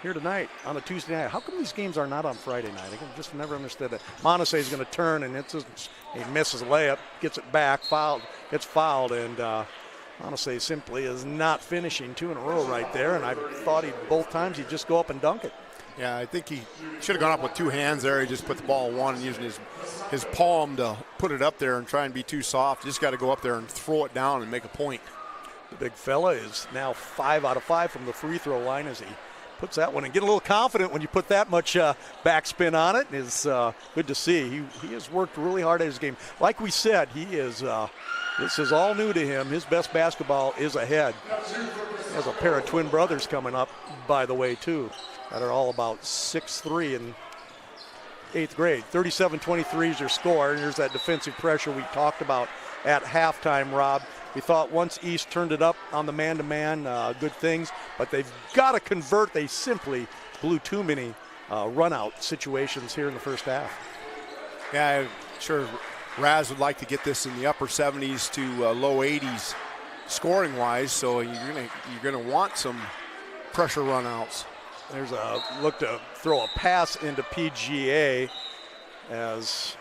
here tonight on a Tuesday night. How come these games are not on Friday night? I just never understood that. Monase is going to turn, and he misses a layup, gets it back, gets fouled, and Monase simply is not finishing two in a row right there, and I thought both times he'd just go up and dunk it. Yeah, I think he should have gone up with two hands there. He just put the ball in one and using his palm to put it up there and try and be too soft. Just got to go up there and throw it down and make a point. The big fella is now 5 out of 5 from the free throw line as he puts that one and get a little confident when you put that much backspin on it. It's good to see. He has worked really hard at his game. Like we said, he is. This is all new to him. His best basketball is ahead. He has a pair of twin brothers coming up, by the way, too, that are all about 6'3" in 8th grade. 37-23 is your score, and here's that defensive pressure we talked about at halftime, Rob. We thought once East turned it up on the man-to-man, good things, but they've got to convert. They simply blew too many run-out situations here in the first half. Yeah, I'm sure Raz would like to get this in the upper 70s to low 80s scoring-wise, so you're gonna want some pressure run-outs. There's a look to throw a pass into PGA as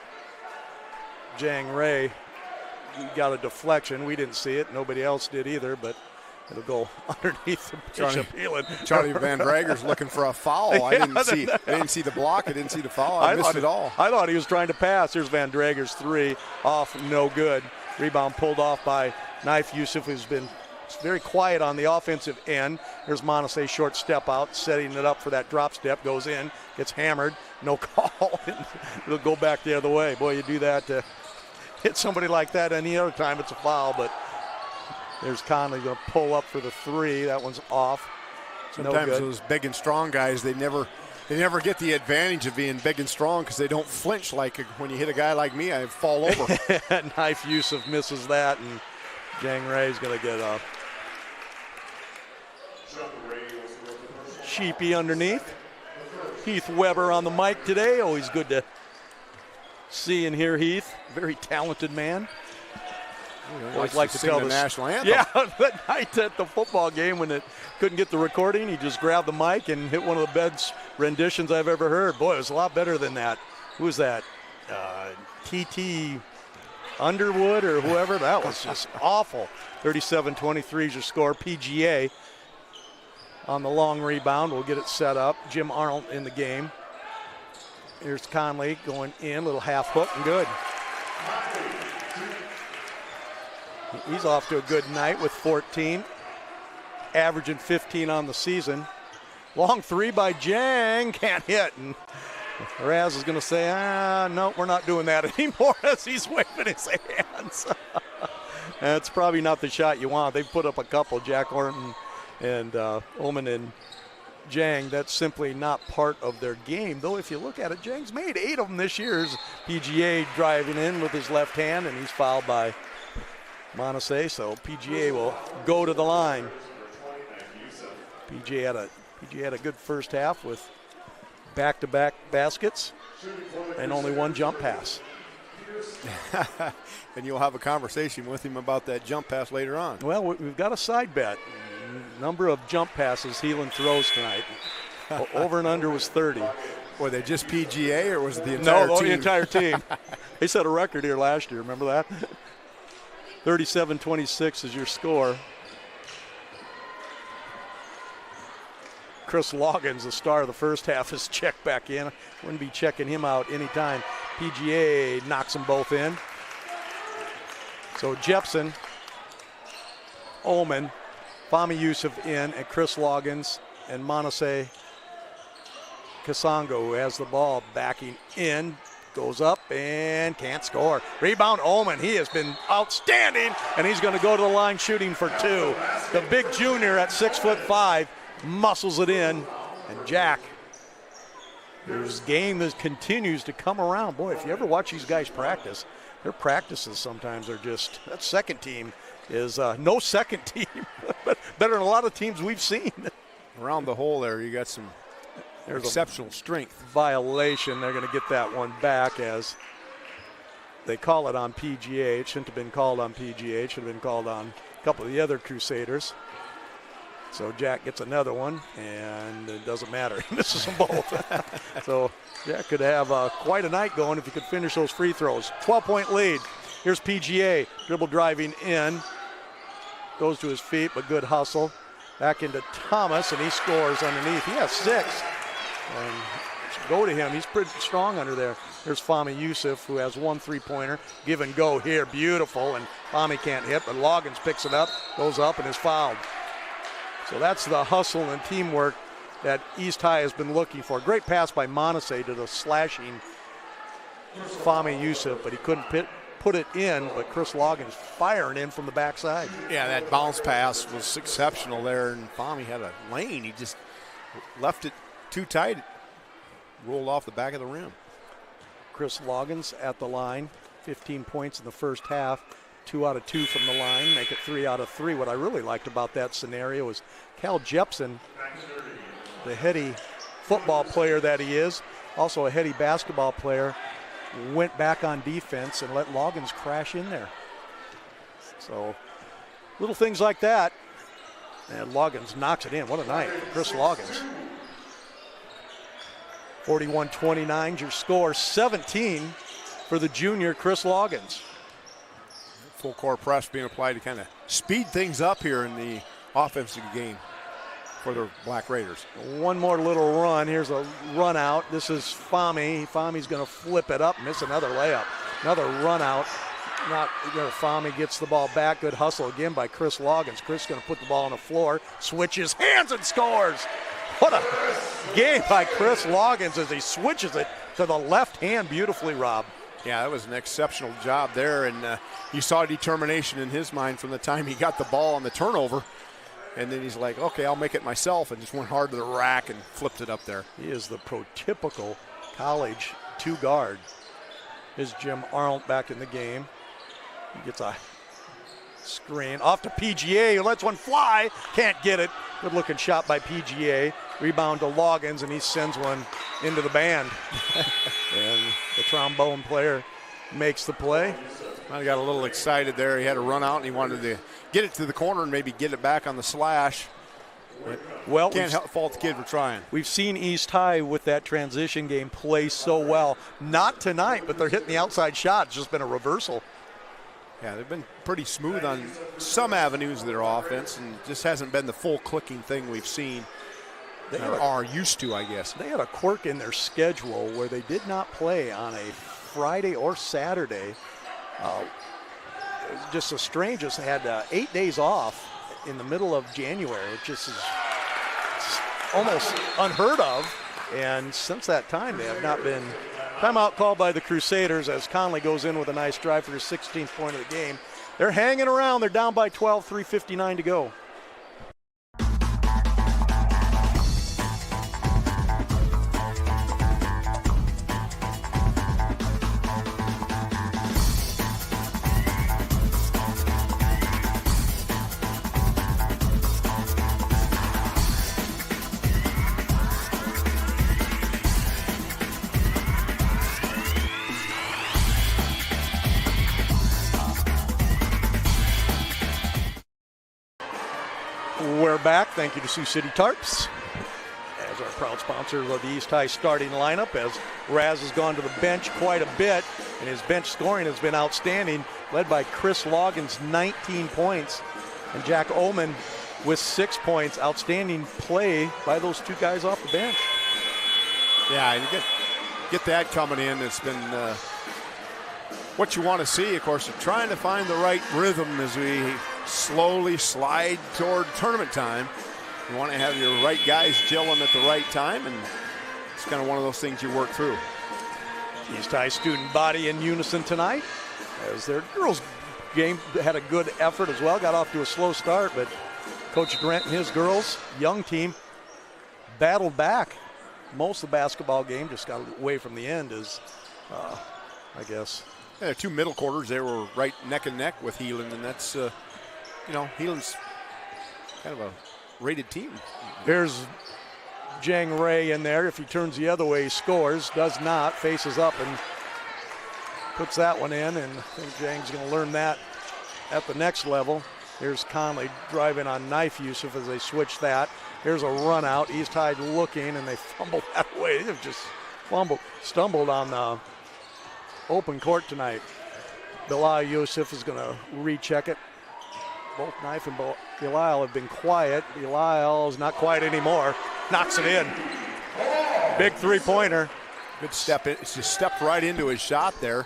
Jang Ray got a deflection. We didn't see it. Nobody else did either, but it'll go underneath the Bishop Heelan. Johnny Van Drager's looking for a foul. I didn't see the block. I didn't see the foul. I missed it all. I thought he was trying to pass. Here's Van Drager's three. Off, no good. Rebound pulled off by Knife Yusuf, who's been very quiet on the offensive end. Here's Monase, short step out, setting it up for that drop step. Goes in, gets hammered. No call. It'll go back the other way. Boy, you do that to hit somebody like that any other time, it's a foul, but there's Conley going to pull up for the three. That one's off. Sometimes those big and strong guys, they never get the advantage of being big and strong because they don't flinch like when you hit a guy like me, I fall over. Knife Yusuf misses that, and Jang Ray's going to get a Sheepy underneath. Heath Weber on the mic today. Always good to see and hear Heath. Very talented man. Always like to tell the national anthem. Yeah, that night at the football game when it couldn't get the recording, he just grabbed the mic and hit one of the best renditions I've ever heard. Boy, it was a lot better than that. Who was that? T.T. Underwood or whoever? That was just awful. 37-23 is your score. PGA on the long rebound. We'll get it set up. Jim Arnold in the game. Here's Conley going in, little half hook and good. He's off to a good night with 14, averaging 15 on the season. Long three by Jang, can't hit. And Raz is going to say, no, we're not doing that anymore as he's waving his hands. That's probably not the shot you want. They've put up a couple, Jack Orton and Oman and Jang. That's simply not part of their game. Though if you look at it, Jang's made 8 of them this year. Here's PGA driving in with his left hand, and he's fouled by Monase, so PGA will go to the line. PGA had a good first half with back-to-back baskets and only one jump pass. And you'll have a conversation with him about that jump pass later on. Well, we've got a side bet. Number of jump passes Heelan throws tonight. Over and under was 30. Were they just PGA or was it the entire team? No, the entire team. They set a record here last year, remember that? 37-26 is your score. Chris Loggins, the star of the first half, is checked back in. Wouldn't be checking him out anytime. PGA knocks them both in. So Jepson, Oman, Fahmi Yusuf in, and Chris Loggins and Monase Kasongo, who has the ball backing in. Goes up and can't score. Rebound, Oman. He has been outstanding, and he's going to go to the line shooting for 2. The big junior at 6'5" muscles it in, and Jack, whose game continues to come around. Boy, if you ever watch these guys practice, their practices sometimes are just, that second team is no second team, but better than a lot of teams we've seen. Around the hole there, you got some There's exceptional strength. Violation. They're going to get that one back as they call it on PGA. It shouldn't have been called on PGA. It should have been called on a couple of the other Crusaders. So Jack gets another one, and it doesn't matter. He misses them both. So Jack could have quite a night going if he could finish those free throws. 12-point lead. Here's PGA. Dribble driving in. Goes to his feet, but good hustle. Back into Thomas, and he scores underneath. He has 6. And go to him. He's pretty strong under there. There's Fahmi Yusuf, who has 1 3-pointer. Give and go here. Beautiful. And Fahmi can't hit, but Loggins picks it up, goes up, and is fouled. So that's the hustle and teamwork that East High has been looking for. Great pass by Monase to the slashing Fahmi Yusuf, but he couldn't put it in, but Chris Loggins firing in from the backside. Yeah, that bounce pass was exceptional there, and Fahmi had a lane. He just left it too tight. Rolled off the back of the rim. Chris Loggins at the line, 15 points in the first half. 2 out of 2 from the line, make it 3 out of 3. What I really liked about that scenario was Cal Jepson, the heady football player that he is, also a heady basketball player, went back on defense and let Loggins crash in there. So little things like that. And Loggins knocks it in. What a night for Chris Loggins. 41-29 your score. 17 for the junior Chris Loggins. Full court press being applied to kind of speed things up here in the offensive game for the Black Raiders. One more little run. Here's a run out. This is Fahmi. Fahmi's going to flip it up, miss another layup. Another run out. Not Fahmi gets the ball back. Good hustle again by Chris Loggins. Chris going to put the ball on the floor, switches hands and scores. What a game by Chris Loggins as he switches it to the left hand beautifully, Rob. Yeah, that was an exceptional job there, and you saw determination in his mind from the time he got the ball on the turnover, and then he's like, okay, I'll make it myself, and just went hard to the rack and flipped it up there. He is the prototypical college 2 guard. Here's Jim Arnold back in the game. He gets a screen off to PGA, who lets one fly, can't get it. Good looking shot by PGA. Rebound to Loggins, and he sends one into the band. And the trombone player makes the play. I got a little excited there. He had to run out, and he wanted to get it to the corner and maybe get it back on the slash. Well, can't fault the kid for trying. We've seen East High with that transition game play so well. Not tonight, but they're hitting the outside shot. It's just been a reversal. Yeah, they've been pretty smooth on some avenues of their offense, and just hasn't been the full clicking thing we've seen. They are used to, I guess. They had a quirk in their schedule where they did not play on a Friday or Saturday. It was just the strangest. They had 8 days off in the middle of January. It just is almost unheard of. And since that time, they have not been. Timeout called by the Crusaders as Conley goes in with a nice drive for his 16th point of the game. They're hanging around. They're down by 12, 3:59 to go. We're back. Thank you to Sioux City Tarps as our proud sponsors of the East High starting lineup, as Raz has gone to the bench quite a bit, and his bench scoring has been outstanding, led by Chris Loggins, 19 points, and Jack Oman with 6 points. Outstanding play by those two guys off the bench. Yeah, and you get that coming in. It's been what you want to see. Of course, you're trying to find the right rhythm as we slowly slide toward tournament time. You want to have your right guys gelling at the right time, and it's kind of one of those things you work through. East High student body in unison tonight, as their girls game had a good effort as well. Got off to a slow start, but Coach Grant and his girls, young team, battled back most of the basketball game. Just got away from the end, as I guess. Yeah, two middle quarters, they were right neck and neck with Heelan, and that's, Heelan's kind of a rated team. Here's Jang Ray in there. If he turns the other way, he scores. Does not. Faces up and puts that one in, and I think Jang's going to learn that at the next level. Here's Conley driving on Knife Yusuf as they switch that. Here's a run out. East High looking, and they fumble that way. They've just stumbled on the open court tonight. Bilal Yusuf is going to recheck it. Both Knife and Bilal have been quiet. Bilal is not quiet anymore. Knocks it in. Big three-pointer. Good step in. It's just stepped right into his shot there.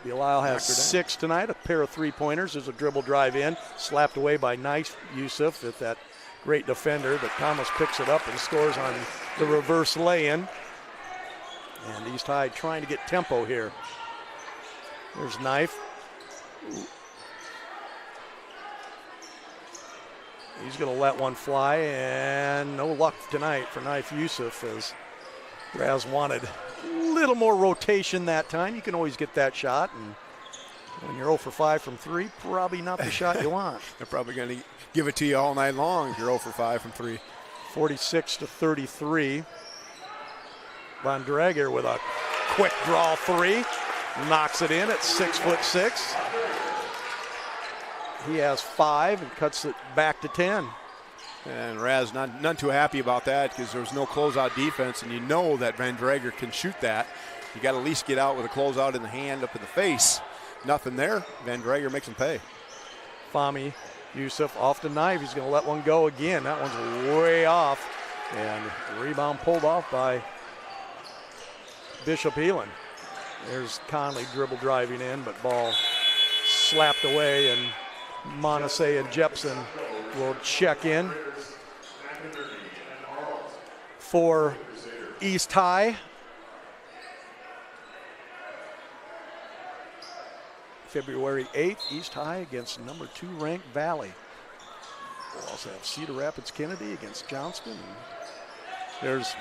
Bilal has 6 tonight, a pair of three-pointers. There's a dribble drive in, slapped away by Knife Yusuf at that great defender, but Thomas picks it up and scores on the reverse lay-in. And East High trying to get tempo here. There's Knife. He's going to let one fly, and no luck tonight for Knife Yusuf, as Raz wanted a little more rotation that time. You can always get that shot, and when you're 0 for 5 from 3, probably not the shot you want. They're probably going to give it to you all night long if you're 0 for 5 from 3. 46-33. Von Drager with a quick draw 3. Knocks it in at 6'6". He has 5 and cuts it back to 10. And Raz none too happy about that, because there was no closeout defense, and you know that Van Drager can shoot that. You got to at least get out with a closeout in the hand, up in the face. Nothing there. Van Drager makes him pay. Fahmy Yusuf off the Knife. He's going to let one go again. That one's way off. And rebound pulled off by Bishop Heelan. There's Conley dribble driving in, but ball slapped away, and Monasey and Jepson will check in for East High. February 8th, East High against number 2 ranked Valley. We'll also have Cedar Rapids Kennedy against Johnston. There's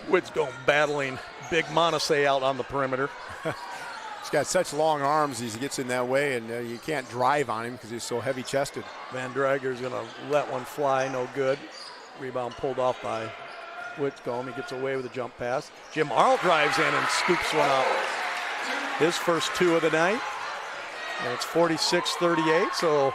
Whitcomb battling Big Monasey out on the perimeter. He's got such long arms, he gets in that way, and you can't drive on him because he's so heavy-chested. Van Drager's going to let one fly, no good. Rebound pulled off by Whitcomb. He gets away with a jump pass. Jim Arlt drives in and scoops one out. His first 2 of the night. And it's 46-38, so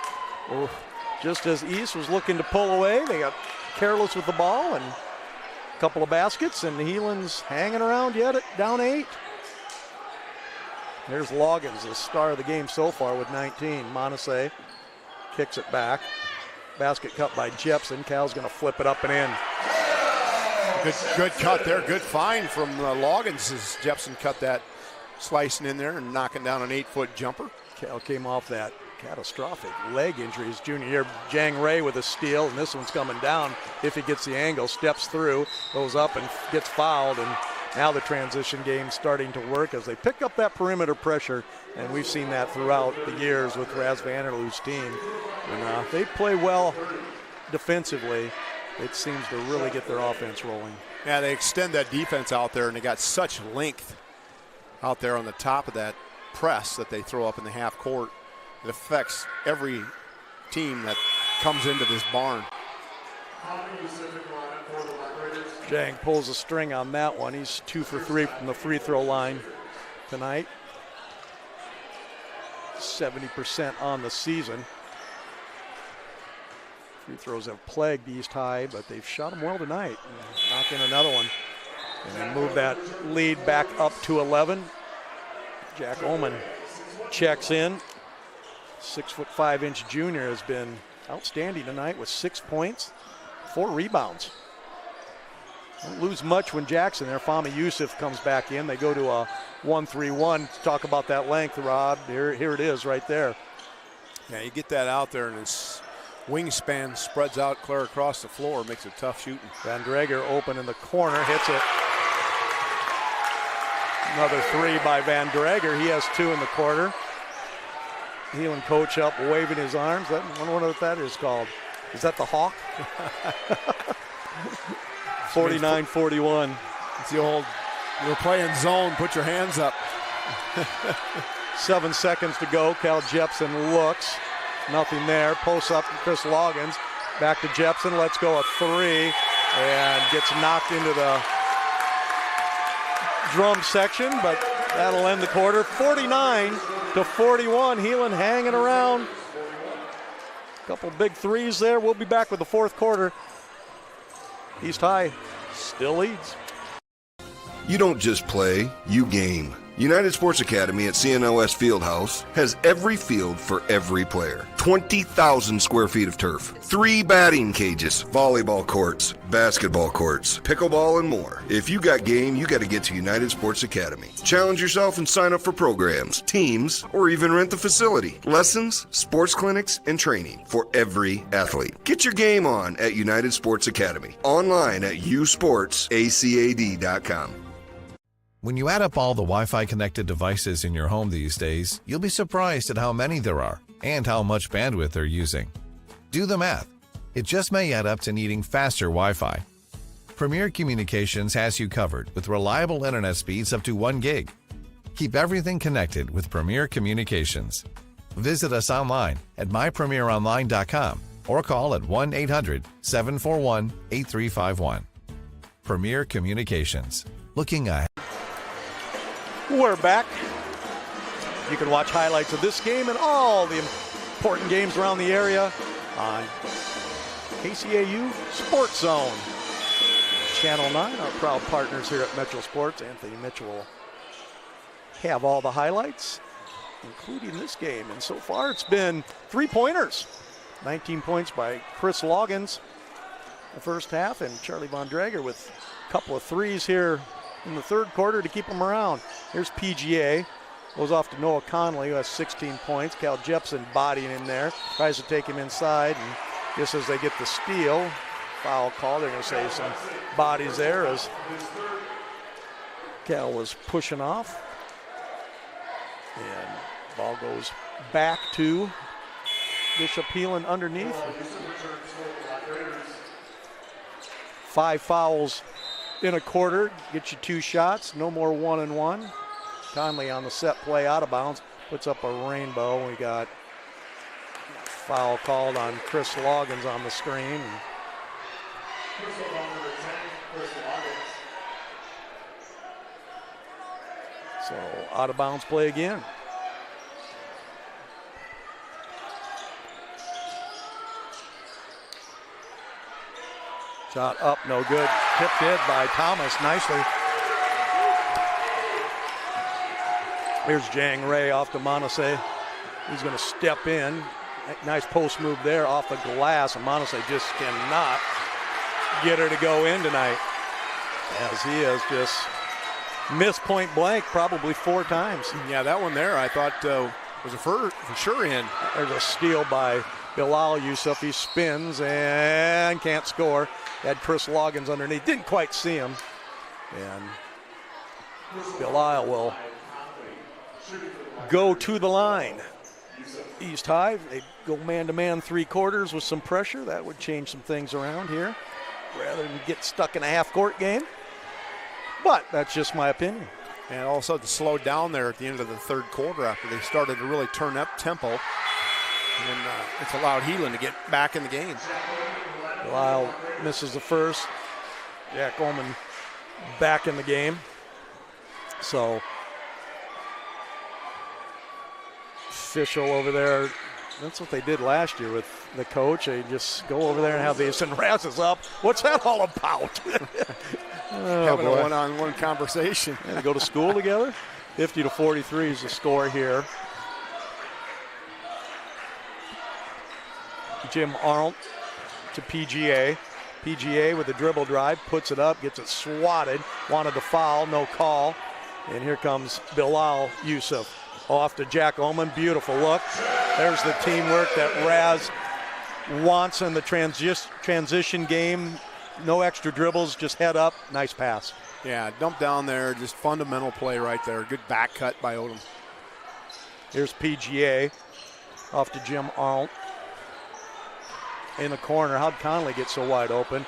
just as East was looking to pull away, they got careless with the ball and a couple of baskets, and Heelan's hanging around yet at down 8. Here's Loggins, the star of the game so far with 19. Monase kicks it back. Basket cut by Jepson. Cal's going to flip it up and in. Good cut there. Good find from Loggins as Jepson cut that, slicing in there and knocking down an 8-foot jumper. Cal came off that catastrophic leg injury his junior year. Jang Ray with a steal, and this one's coming down. If he gets the angle, steps through, goes up and gets fouled, and now the transition game's starting to work as they pick up that perimeter pressure, and we've seen that throughout the years with Raz Vanderloo's team. And they play well defensively. It seems to really get their offense rolling. Yeah, they extend that defense out there, and they got such length out there on the top of that press that they throw up in the half court. It affects every team that comes into this barn. Jang pulls a string on that one. He's 2 for 3 from the free throw line tonight. 70% on the season. Free throws have plagued East High, but they've shot them well tonight. Knock in another one. And they move that lead back up to 11. Jack Oman checks in. 6'5" junior has been outstanding tonight with 6 points, 4 rebounds. Don't lose much when Jackson there. Fahmy Youssef comes back in. They go to a 1-3-1. Talk about that length, Rob. Here it is right there. Yeah, you get that out there, and his wingspan spreads out clear across the floor, makes it tough shooting. Van Dreger open in the corner, hits it. Another 3 by Van Dreger. He has 2 in the quarter. Heelan coach up, waving his arms. I wonder what that is called. Is that the Hawk? 49-41. It's the old, you're playing zone, put your hands up. 7 seconds to go. Cal Jepson looks. Nothing there. Posts up to Chris Loggins. Back to Jepson. Let's go a 3. And gets knocked into the drum section, but that'll end the quarter. 49-41. Heelan hanging around. A couple big threes there. We'll be back with the fourth quarter. East High still leads. You don't just play, you game. United Sports Academy at CNOS Fieldhouse has every field for every player. 20,000 square feet of turf, 3 batting cages, volleyball courts, basketball courts, pickleball, and more. If you got game, you got to get to United Sports Academy. Challenge yourself and sign up for programs, teams, or even rent the facility. Lessons, sports clinics, and training for every athlete. Get your game on at United Sports Academy. Online at usportsacad.com. When you add up all the Wi-Fi connected devices in your home these days, you'll be surprised at how many there are and how much bandwidth they're using. Do the math. It just may add up to needing faster Wi-Fi. Premier Communications has you covered with reliable internet speeds up to 1 gig. Keep everything connected with Premier Communications. Visit us online at mypremieronline.com or call at 1-800-741-8351. Premier Communications. Looking ahead. We're back. You can watch highlights of this game and all the important games around the area on KCAU Sports Zone. Channel 9, our proud partners here at Metro Sports. Anthony Mitchell will have all the highlights, including this game. And so far it's been 3-pointers. 19 points by Chris Loggins the first half, and Charlie Von Drager with a couple of threes here in the third quarter to keep them around. Here's PGA. Goes off to Noah Conley, who has 16 points. Cal Jepson bodying in there. Tries to take him inside, and just as they get the steal, foul call, they're going to say some bodies there as Cal was pushing off. And ball goes back to Bishop Heelan underneath. 5 fouls in a quarter, get you 2 shots, no more 1-and-1. Conley on the set play out of bounds, puts up a rainbow. We got foul called on Chris Loggins on the screen. So out of bounds play again. Shot up, no good. Tipped in by Thomas nicely. Here's Jang Ray off to Monase. He's going to step in. Nice post move there off the glass, and Monase just cannot get her to go in tonight, as he has just missed point blank probably 4 times. Yeah, that one there I thought was a for sure in. There's a steal by Bilal Yusuf. He spins and can't score. Had Chris Loggins underneath. Didn't quite see him. And Bilal will go to the line. East High, they go man-to-man 3/4 with some pressure. That would change some things around here rather than get stuck in a half-court game. But that's just my opinion. And all of a sudden slowed down there at the end of the 3rd quarter after they started to really turn up tempo. And it's allowed Heelan to get back in the game. Lyle misses the first. Jack Ullman back in the game. So official over there. That's what they did last year with the coach. They just go over there and have these and razzes up. What's that all about? Having a one-on-one conversation. Yeah, they go to school together. 50-43 is the score here. Jim Arnold to PGA. PGA with a dribble drive, puts it up, gets it swatted. Wanted to foul, no call. And here comes Bilal Yusuf. Off to Jack Ullman, beautiful look. There's the teamwork that Raz wants in the transition game. No extra dribbles, just head up, nice pass. Yeah, dump down there, just fundamental play right there. Good back cut by Odom. Here's PGA, off to Jim Arnold. In the corner, how'd Conley get so wide open?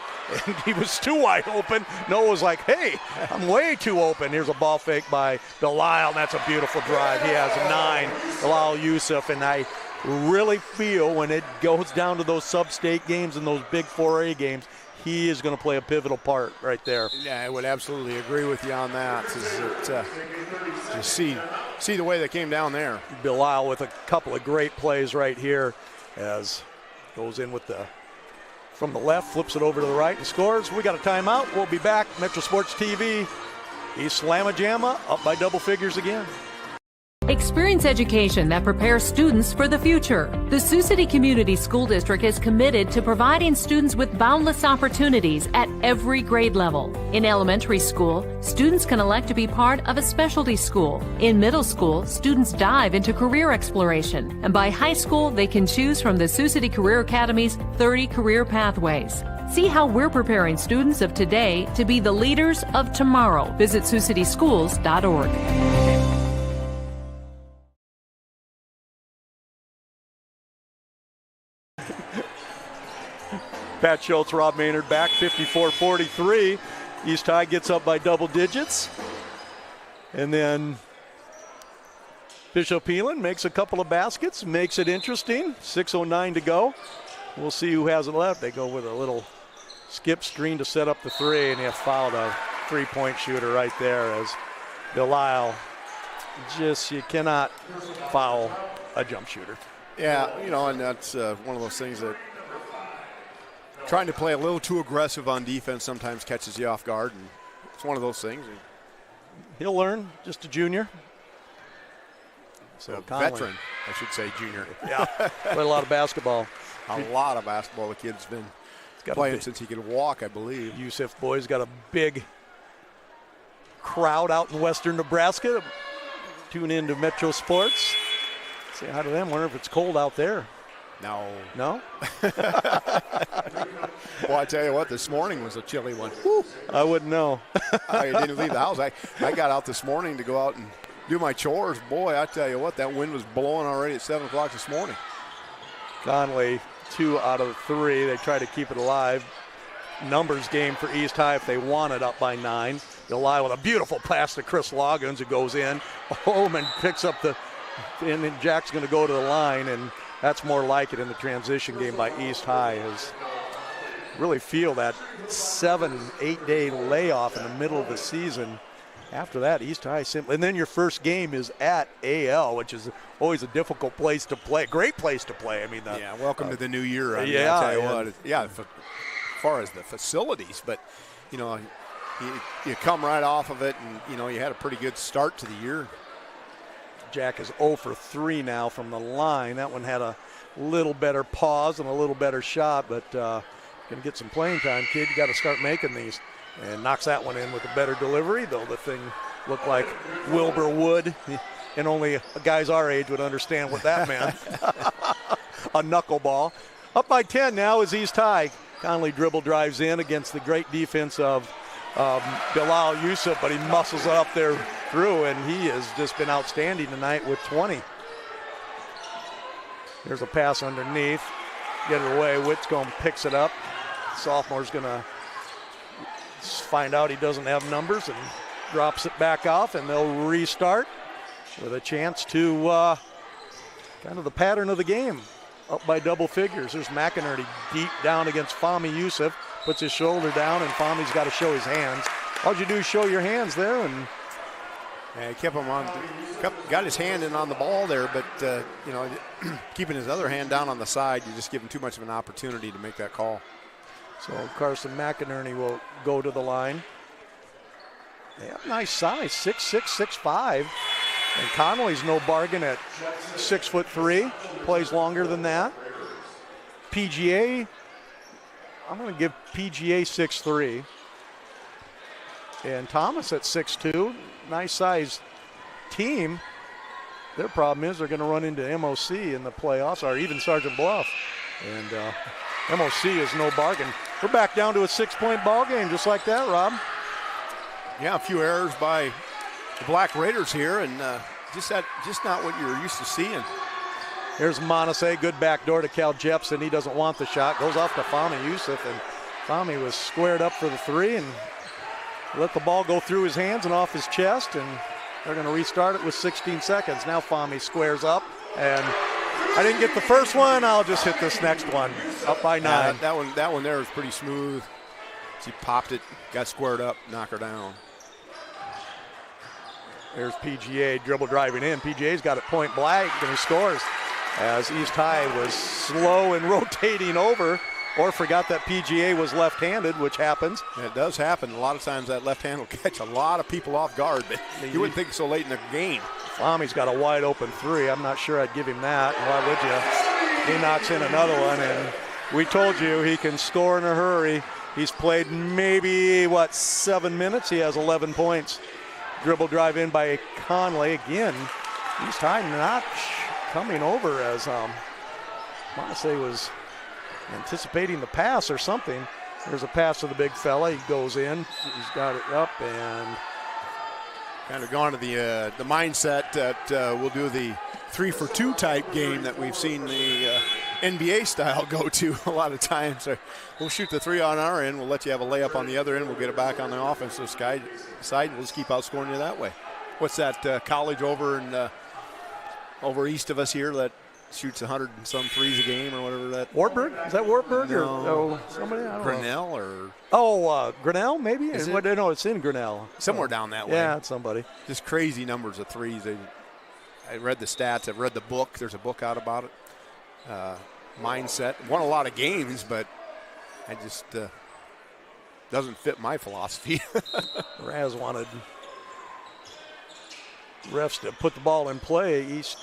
And he was too wide open. Noah was like, hey, I'm way too open. Here's a ball fake by Bilal, and that's a beautiful drive. He has 9, Bilal Yusuf, and I really feel when it goes down to those sub-state games and those big 4A games, he is going to play a pivotal part right there. Yeah, I would absolutely agree with you on that. Just see the way they came down there. Bilal with a couple of great plays right here as goes in with from the left, flips it over to the right and scores. We got a timeout. We'll be back. Metro Sports TV. East Slamma Jamma up by double figures again. Experience education that prepares students for the future. The Sioux City Community School District is committed to providing students with boundless opportunities at every grade level. In elementary school, students can elect to be part of a specialty school. In middle school, students dive into career exploration. And by high school, they can choose from the Sioux City Career Academy's 30 career pathways. See how we're preparing students of today to be the leaders of tomorrow. Visit SiouxCitySchools.org. Pat Schultz, Rob Maynard back, 54-43. East High gets up by double digits. And then Bishop Heelan makes a couple of baskets, makes it interesting. 6:09 to go. We'll see who has it left. They go with a little skip screen to set up the 3, and they have fouled a 3-point shooter right there as Bilal. You cannot foul a jump shooter. Yeah, and that's one of those things that trying to play a little too aggressive on defense sometimes catches you off guard, and it's one of those things. He'll learn, just a junior. So veteran, I should say, junior. Yeah, played a lot of basketball. A lot of basketball. The kid's been playing since he could walk, I believe. Yusuf boys got a big crowd out in western Nebraska. Tune in to Metro Sports. Say hi to them. Wonder if it's cold out there. No. No? Well, I tell you what, this morning was a chilly one. Whew. I wouldn't know. I didn't leave the house. I got out this morning to go out and do my chores. Boy, I tell you what, that wind was blowing already at 7 o'clock this morning. Conley, 2 out of 3. They try to keep it alive. Numbers game for East High if they want it up by 9. They'll lie with a beautiful pass to Chris Loggins who goes in. Holman picks up and then Jack's going to go to the line, and that's more like it in the transition game by East High. Is really feel that 7-8 day layoff in the middle of the season. After that, East High simply, and then your first game is at AL, which is always a difficult place to play. Great place to play. I mean, welcome to the new year. I tell you what, as far as the facilities, but you come right off of it, and you had a pretty good start to the year. Jack is 0 for 3 now from the line. That one had a little better pause and a little better shot, but going to get some playing time, kid. You got to start making these. And knocks that one in with a better delivery, though the thing looked like Wilbur Wood, and only guys our age would understand what that meant. A knuckleball. Up by 10 now is East High. Conley dribble drives in against the great defense of Bilal Yusuf, but he muscles it up there through, and he has just been outstanding tonight with 20. There's a pass underneath. Get it away. Whitcomb picks it up. Sophomore's going to find out he doesn't have numbers and drops it back off, and they'll restart with a chance to kind of the pattern of the game. Up by double figures. There's McInerney deep down against Fahmy Yusuf. Puts his shoulder down, and Fahmy's got to show his hands. All you do is show your hands there, and he kept him on, got his hand in on the ball there, but keeping his other hand down on the side, you just give him too much of an opportunity to make that call. So Carson McInerney will go to the line. They have nice size, 6'6", 6'5". And Conley's no bargain at 6'3", plays longer than that. PGA, I'm going to give PGA 6'3". And Thomas at 6'2", nice size team. Their problem is they're going to run into MOC in the playoffs, or even Sergeant Bluff. And MOC is no bargain. We're back down to a 6-point ball game, just like that, Rob. Yeah, a few errors by the Black Raiders here, and just not what you're used to seeing. Here's Monase, good backdoor to Cal Jepson. He doesn't want the shot. Goes off to Fahmy Yusuf, and Fahmy was squared up for the three and let the ball go through his hands and off his chest, and they're going to restart it with 16 seconds. Now Fahmy squares up, and I didn't get the first one. I'll just hit this next one. Up by 9. Yeah, that one there was pretty smooth. She popped it, got squared up, knock her down. There's PGA dribble driving in. PGA's got it point blank, and he scores. As East High was slow and rotating over, or forgot that PGA was left-handed, which happens. It does happen. A lot of times that left hand will catch a lot of people off guard, but you wouldn't think so late in the game. Fahmy's got a wide open three. I'm not sure I'd give him that. Why would you? He knocks in another one, and we told you he can score in a hurry. He's played maybe, 7 minutes? He has 11 points. Dribble drive in by Conley again. East High not coming over as Monase was anticipating the pass or something. There's a pass to the big fella. He goes in. He's got it up and kind of gone to the mindset that we'll do the 3-for-2 type game that we've seen the NBA style go to a lot of times. So we'll shoot the three on our end. We'll let you have a layup on the other end. We'll get it back on the offensive side. We'll just keep outscoring you that way. What's that college over east of us here that shoots 100 and some threes a game or whatever that? Wartburg? Is that Wartburg no. or somebody? I don't Grinnell know. Or Grinnell maybe? Is it? No, it's in Grinnell. Somewhere down that way. Yeah, it's somebody. Just crazy numbers of threes. I read the stats. I've read the book. There's a book out about it. Mindset. Won a lot of games, but I just doesn't fit my philosophy. Raz wanted refs to put the ball in play. East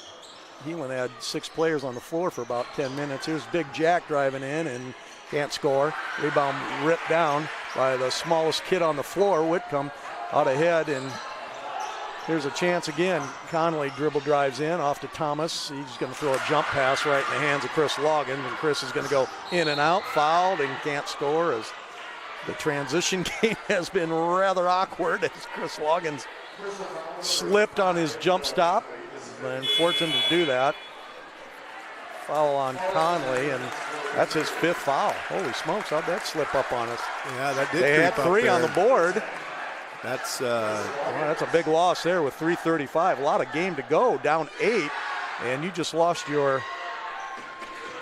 Heelan had 6 players on the floor for about 10 minutes. Here's Big Jack driving in and can't score. Rebound ripped down by the smallest kid on the floor. Whitcomb out ahead, and here's a chance again. Conley dribble drives in off to Thomas. He's going to throw a jump pass right in the hands of Chris Logan, and Chris is going to go in and out, fouled, and can't score as the transition game has been rather awkward as Chris Logan's slipped on his jump stop. Unfortunate to do that. Foul on Conley, and that's his 5th foul. Holy smokes, how'd that slip up on us? Yeah, that did. They had 3 on the board. That's a big loss there with 3:35. A lot of game to go, down 8, and you just lost your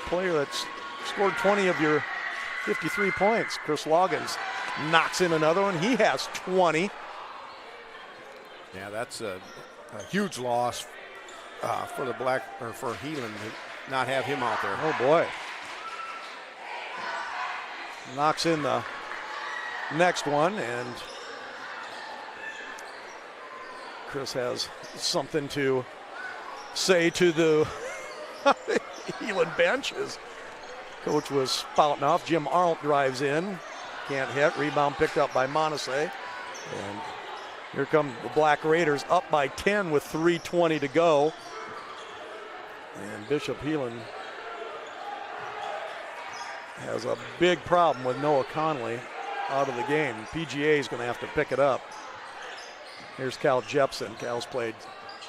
player that's scored 20 of your 53 points. Chris Loggins knocks in another one. He has 20. Yeah, that's a huge loss for the for Heelan to not have him out there. Oh boy. Knocks in the next one, and Chris has something to say to the Heelan bench as coach was spouting off. Jim Arnold drives in, can't hit. Rebound picked up by Montse. And here come the Black Raiders up by 10 with 3:20 to go. And Bishop Heelan has a big problem with Noah Conley out of the game. PGA is going to have to pick it up. Here's Cal Jepson. Cal's played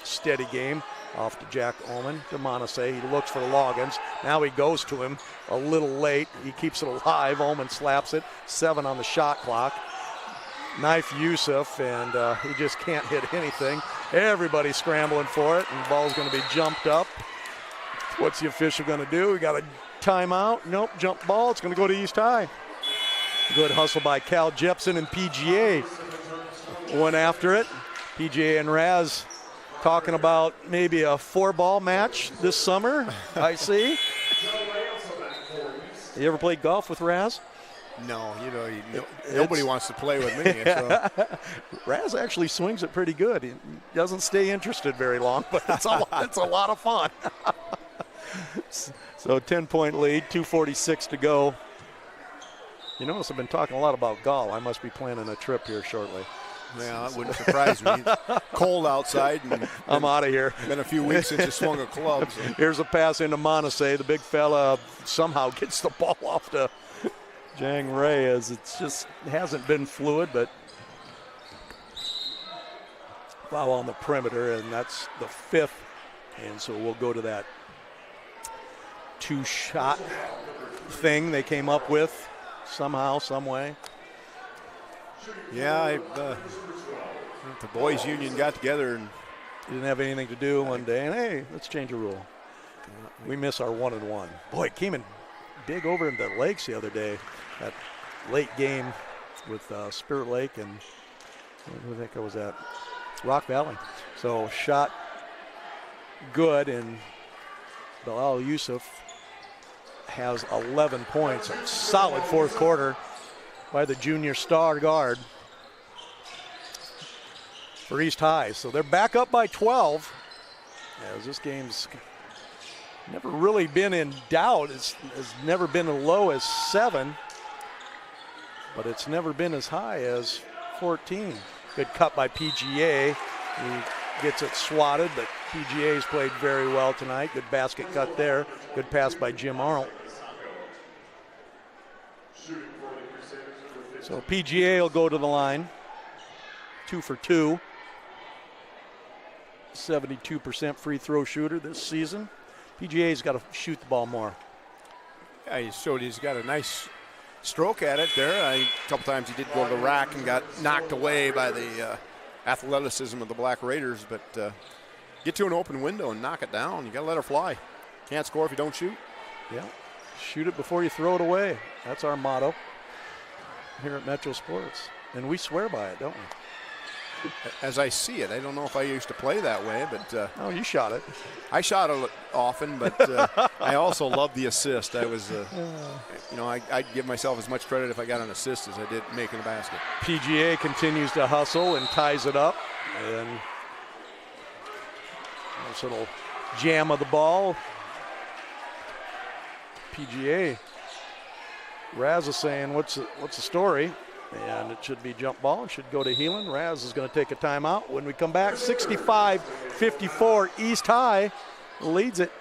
steady game. Off to Jack Ullman to Montse. He looks for Loggins. Now he goes to him a little late. He keeps it alive. Ullman slaps it. 7 on the shot clock. Knife Yusuf, and he just can't hit anything. Everybody's scrambling for it, and the ball's going to be jumped up. What's the official going to do? We got a timeout. Nope, jump ball. It's going to go to East High. Good hustle by Cal Jepson, and PGA went after it. PGA and Raz talking about maybe a 4-ball match this summer, I see. You ever played golf with Raz? No, nobody wants to play with me. So. Raz actually swings it pretty good. He doesn't stay interested very long, but it's a lot of fun. So 10-point lead, 2:46 to go. You notice I've been talking a lot about golf. I must be planning a trip here shortly. Yeah, that wouldn't surprise me. Cold outside. And I'm out of here. Been a few weeks since you swung a club. So. Here's a pass into Montse. The big fella somehow gets the ball off to Jang Ray, as it's just hasn't been fluid, but foul on the perimeter, and that's the 5th. And so we'll go to that 2-shot thing they came up with somehow, some way. Yeah, the boys' union got together and didn't have anything to do one day, and hey, let's change a rule. We miss our 1-1. Boy, it came in big over in the Lakes the other day. That late game with Spirit Lake and who the heck was that? Rock Valley. So shot good, and Bilal Yusuf has 11 points. A solid 4th quarter by the junior star guard for East High. So they're back up by 12. As this game's never really been in doubt. It's never been as low as 7, but it's never been as high as 14. Good cut by PGA. He gets it swatted, but PGA's played very well tonight. Good basket cut there. Good pass by Jim Arnold. So PGA will go to the line. 2 for 2. 72% free throw shooter this season. PGA's got to shoot the ball more. Yeah, he showed he's got a nice stroke at it there. A couple times he did go to the rack and got knocked away by the athleticism of the Black Raiders, but get to an open window and knock it down. You got to let her fly. Can't score if you don't shoot. Yeah, shoot it before you throw it away. That's our motto here at Metro Sports, and we swear by it, don't we? As I see it, I don't know if I used to play that way, but oh, you shot it. I shot it often, but I also love the assist. I was, I'd give myself as much credit if I got an assist as I did making a basket. PGA continues to hustle and ties it up, and nice little jam of the ball. PGA. Raz is saying, what's the story? And it should be jump ball. It should go to Heelan. Raz is going to take a timeout. When we come back, 65-54, East High leads it.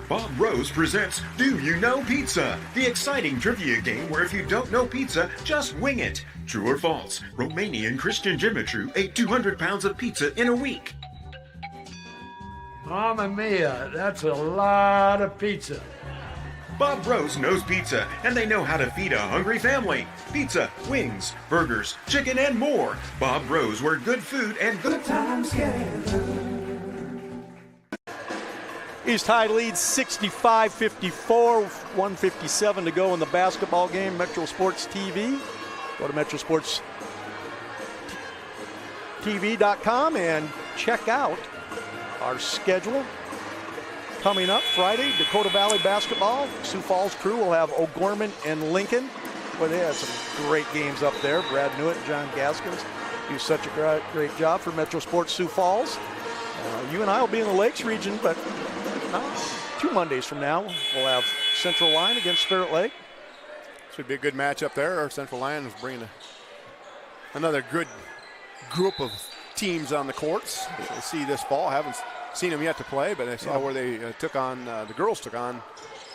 Bob Rose presents Do You Know Pizza? The exciting trivia game where if you don't know pizza, just wing it. True or false? Romanian Christian Dimitru ate 200 pounds of pizza in a week. Mamma mia, that's a lot of pizza. Bob Rose knows pizza, and they know how to feed a hungry family. Pizza, wings, burgers, chicken, and more. Bob Rose, where good food and good times gather. East High leads 65-54, 1:57 to go in the basketball game. Metro Sports TV. Go to metrosportstv.com and check out our schedule. Coming up Friday, Dakota Valley basketball. Sioux Falls crew will have O'Gorman and Lincoln. Boy, they had some great games up there. Brad Newitt, John Gaskins. do such a great job for Metro Sports Sioux Falls. You and I will be in the Lakes region, but 2 Mondays from now, we'll have Central Line against Spirit Lake. Should be a good matchup there. Our Central Line is bringing another good group of teams on the courts. I see this fall. I haven't seen them yet to play, but I saw where they the girls took on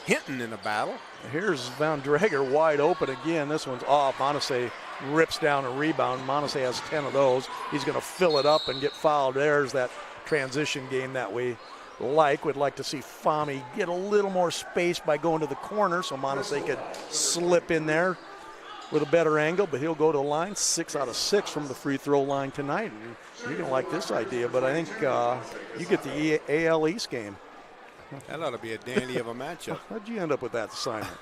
Hinton in a battle. Here's Van Drager wide open again. This one's off. Montese rips down a rebound. Montese has 10 of those. He's going to fill it up and get fouled. There's that transition game that we like. Would like to see Fami get a little more space by going to the corner so Montese could slip in there with a better angle, but he'll go to the line. 6 out of 6 from the free throw line tonight. And you're going to like this idea, but I think you get the AL East game. That ought to be a dandy of a matchup. How'd you end up with that assignment?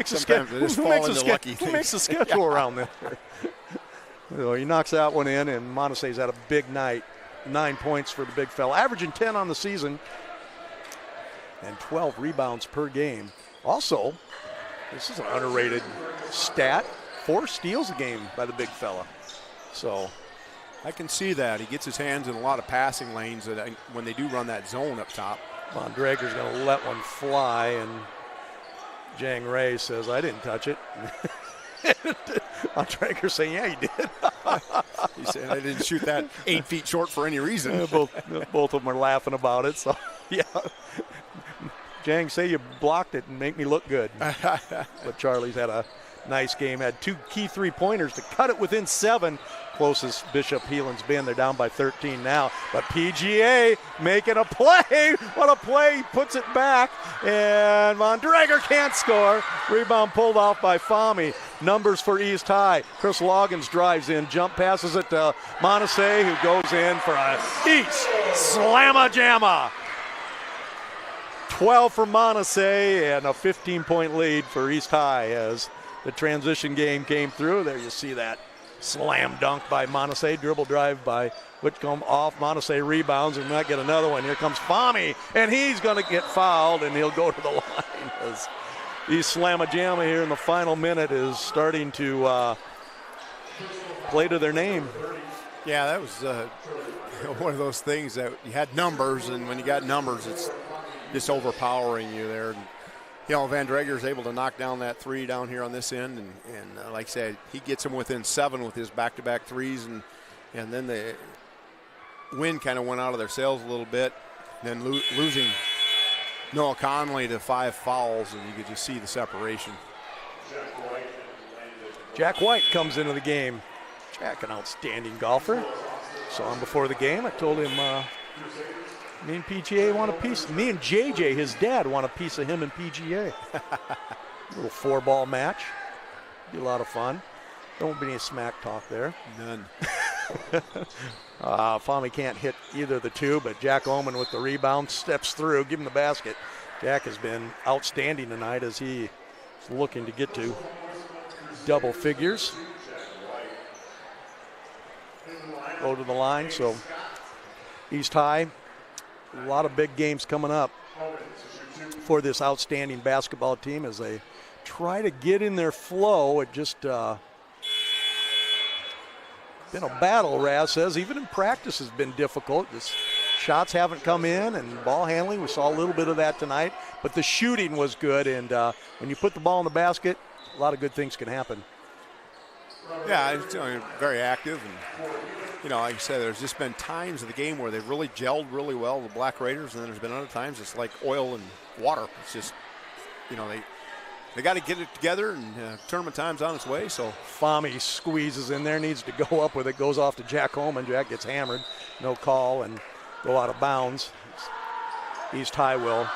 Sometimes it is fall into lucky things. Who makes the schedule around there? So he knocks that one in, and Montese's had a big night. 9 points for the big fella, averaging 10 on the season and 12 rebounds per game. Also, this is an underrated stat, 4 steals a game by the big fella. So I can see that. He gets his hands in a lot of passing lanes when they do run that zone up top. Von Drager's going to let one fly, and Jang Ray says, I didn't touch it. Von Drager saying, yeah, you did. He said, I didn't shoot that 8 feet short for any reason. Both of them are laughing about it, so yeah. Jang, say you blocked it and make me look good. But Charlie's had a nice game, had 2 key 3-pointers to cut it within 7. Closest Bishop Heelan's been. They're down by 13 now. But PGA making a play. What a play. He puts it back. And Von Drager can't score. Rebound pulled off by Fami. Numbers for East High. Chris Loggins drives in. Jump passes it to Montese, who goes in for a East Slamma Jamma. 12 for Montese and a 15-point lead for East High as the transition game came through. There you see that slam dunk by Montese, dribble drive by Whitcomb off. Montese rebounds and might get another one. Here comes Fami, and he's going to get fouled, and he'll go to the line as East Slamma Jamma here in the final minute is starting to play to their name. Yeah, that was one of those things that you had numbers, and when you got numbers, it's just overpowering you there. And, Van Drager is able to knock down that 3 down here on this end, and like I said, he gets him within 7 with his back-to-back threes, and then the wind kind of went out of their sails a little bit, and then losing Noah Conley to 5 fouls, and you could just see the separation. Jack White comes into the game. Jack, an outstanding golfer. Saw him before the game. I told him me and PGA want a piece. Me and JJ, his dad, want a piece of him and PGA. Little 4-ball match. Be a lot of fun. There won't be any smack talk there. None. Fami can't hit either of the 2, but Jack Oman with the rebound steps through, give him the basket. Jack has been outstanding tonight as he is looking to get to double figures. Go to the line, so East High. A lot of big games coming up for this outstanding basketball team as they try to get in their flow. It just been a battle, Raz says. Even in practice has been difficult. Just shots haven't come in, and ball handling, we saw a little bit of that tonight. But the shooting was good, and when you put the ball in the basket, a lot of good things can happen. Yeah, it's very active, and like I said, there's just been times of the game where they've really gelled really well, the Black Raiders, and then there's been other times it's like oil and water. It's just, they got to get it together, and tournament time's on its way. So Fami squeezes in there, needs to go up with it, goes off to Jack Holman. Jack gets hammered, no call, and go out of bounds. East High will.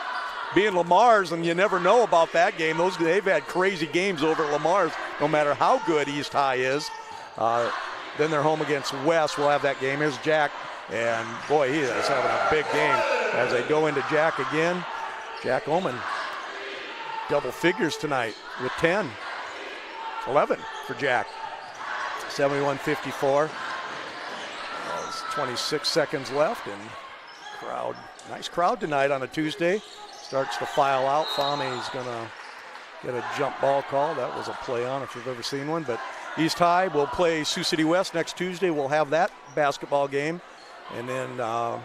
Being Lamar's, and you never know about that game. They've had crazy games over at Lamar's, no matter how good East High is. Then they're home against West. We'll have that game. Here's Jack, and boy, he is having a big game as they go into Jack again. Jack Oman, double figures tonight with 10. 11 for Jack. 71-54. There's 26 seconds left, and nice crowd tonight on a Tuesday. Starts to file out. Fami's going to get a jump ball call. That was a play on if you've ever seen one. But East High will play Sioux City West next Tuesday. We'll have that basketball game. And then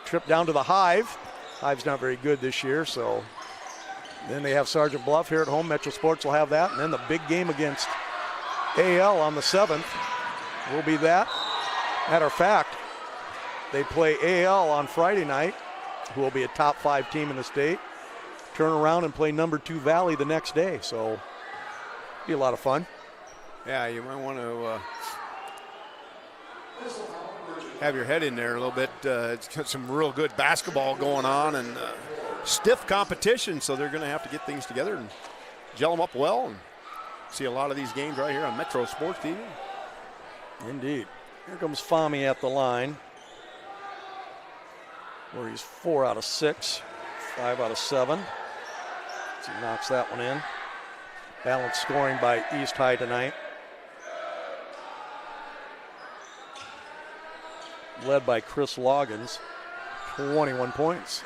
trip down to the Hive. Hive's not very good this year, so then they have Sergeant Bluff here at home. Metro Sports will have that. And then the big game against AL on the 7th will be that. Matter of fact, they play AL on Friday night, who will be a top 5 team in the state. Turn around and play number 2 Valley the next day, so be a lot of fun. Yeah, you might want to have your head in there a little bit. It's got some real good basketball going on and stiff competition, so they're going to have to get things together and gel them up well and see a lot of these games right here on Metro Sports TV. Indeed. Here comes Fahmy at the line, where he's 4 out of 6, 5 out of 7. As he knocks that one in. Balanced scoring by East High tonight. Led by Chris Loggins, 21 points.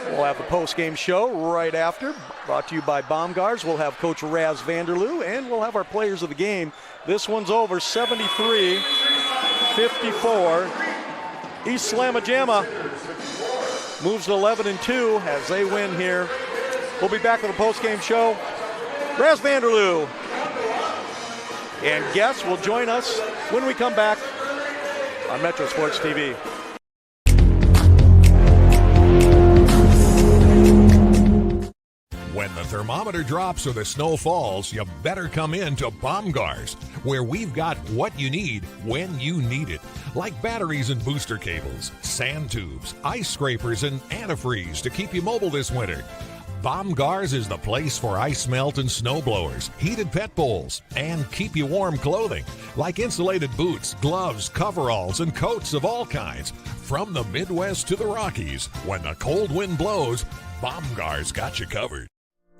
We'll have the post-game show right after, brought to you by Baumgars. We'll have Coach Raz Vanderloo, and we'll have our players of the game. This one's over, 73-54. East Slamma Jamma moves to 11-2 as they win here. We'll be back with a post-game show. Raz Vanderloo and guests will join us when we come back on Metro Sports TV. When the thermometer drops or the snow falls, you better come in to Baumgars, where we've got what you need when you need it. Like batteries and booster cables, sand tubes, ice scrapers, and antifreeze to keep you mobile this winter. Baumgars is the place for ice melt and snow blowers, heated pet bowls, and keep you warm clothing, like insulated boots, gloves, coveralls, and coats of all kinds. From the Midwest to the Rockies, when the cold wind blows, Baumgars got you covered.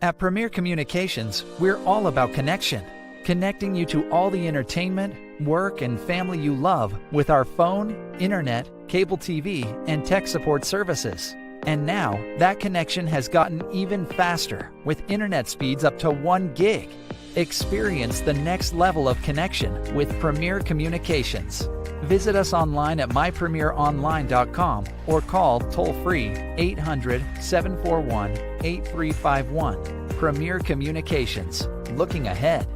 At Premier Communications, we're all about connection. Connecting you to all the entertainment, work, and family you love with our phone, internet, cable TV, and tech support services. And now, that connection has gotten even faster with internet speeds up to 1 gig. Experience the next level of connection with Premier Communications. Visit us online at mypremieronline.com or call toll-free 800-741-8351. Premier Communications, looking ahead.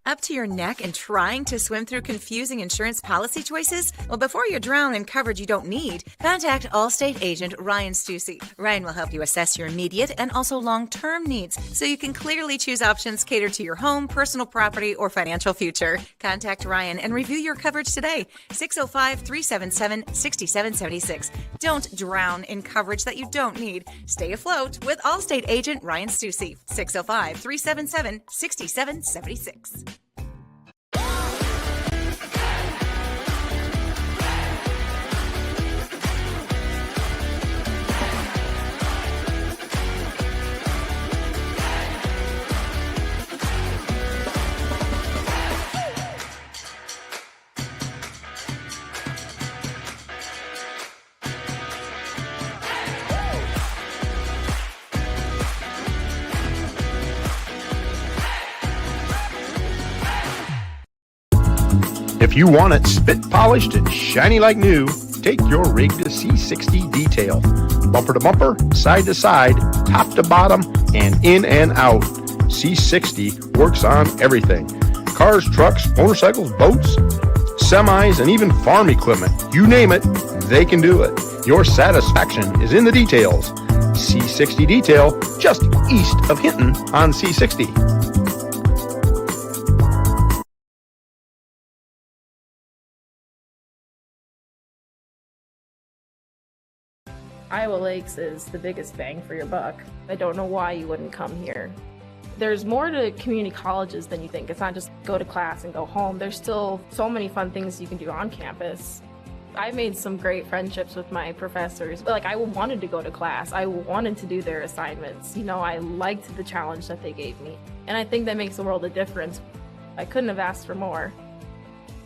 Up to your neck and trying to swim through confusing insurance policy choices? Well, before you drown in coverage you don't need, contact Allstate agent Ryan Stussy. Ryan will help you assess your immediate and also long-term needs so you can clearly choose options catered to your home, personal property, or financial future. Contact Ryan and review your coverage today. 605-377-6776. Don't drown in coverage that you don't need. Stay afloat with Allstate agent Ryan Stussy. 605-377-6776. If you want it spit polished and shiny like new, take your rig to C60 Detail. Bumper to bumper, side to side, top to bottom, and in and out. C60 works on everything. Cars, trucks, motorcycles, boats, semis, and even farm equipment. You name it, they can do it. Your satisfaction is in the details. C60 Detail, just east of Hinton on C60. Iowa Lakes is the biggest bang for your buck. I don't know why you wouldn't come here. There's more to community colleges than you think. It's not just go to class and go home. There's still so many fun things you can do on campus. I made some great friendships with my professors. Like, I wanted to go to class. I wanted to do their assignments. You know, I liked the challenge that they gave me. And I think that makes a world of difference. I couldn't have asked for more.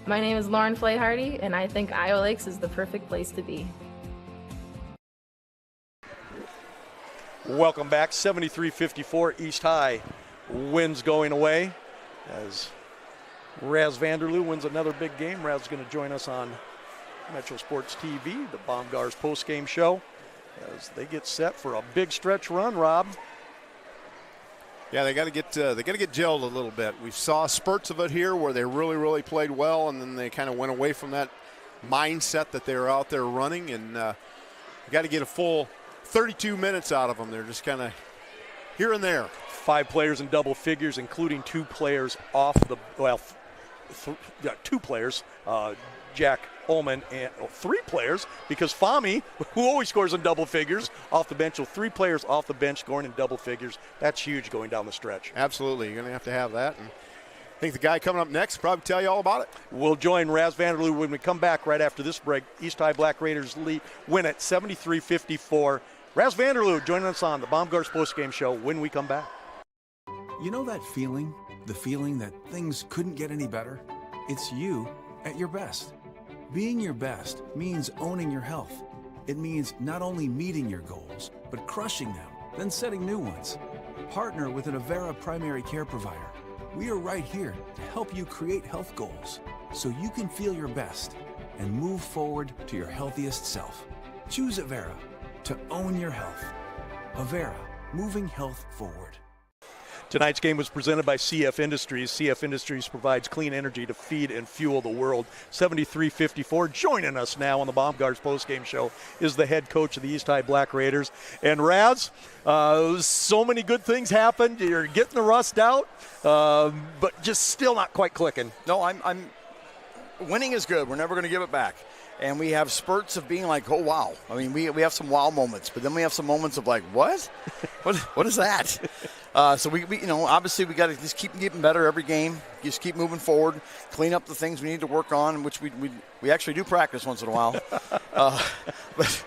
My name is Lauren Flay-Hardy, and I think Iowa Lakes is the perfect place to be. Welcome back. 73-54, East High wins going away as Raz Vanderloo wins another big game. Raz is going to join us on Metro Sports TV, the Bombgars post-game show, as they get set for a big stretch run, Rob. Yeah, they got to get gelled a little bit. We saw spurts of it here where they really played well, and then they kind of went away from that mindset that they were out there running, and you got to get a full 32 minutes out of them. They're just kind of here and there. 5 players in double figures, including 2 players off the two players, Jack Ullman, and 3 players, because Fahmy, who always scores in double figures, off the bench. So 3 players off the bench scoring in double figures. That's huge going down the stretch. Absolutely. You're going to have that. And I think the guy coming up next will probably tell you all about it. We'll join Raz Vanderloo when we come back right after this break. East High Black Raiders win at 73-54. Raz Vanderloo joining us on the Bombgars postgame show when we come back. You know that feeling? The feeling that things couldn't get any better? It's you at your best. Being your best means owning your health. It means not only meeting your goals, but crushing them, then setting new ones. Partner with an Avera primary care provider. We are right here to help you create health goals so you can feel your best and move forward to your healthiest self. Choose Avera to own your health. Avera, moving health forward. Tonight's game was presented by CF Industries. CF Industries provides clean energy to feed and fuel the world. 73-54. Joining us now on the Bombgars postgame show is the head coach of the East High Black Raiders. And Raz, so many good things happened. You're getting the rust out, but just still not quite clicking. No, I'm winning is good. We're never going to give it back. And we have spurts of being like, oh, wow. I mean, we have some wow moments, but then we have some moments of like, what? What is that? So we obviously we got to just keep getting better every game. Just keep moving forward, clean up the things we need to work on, which we actually do practice once in a while. But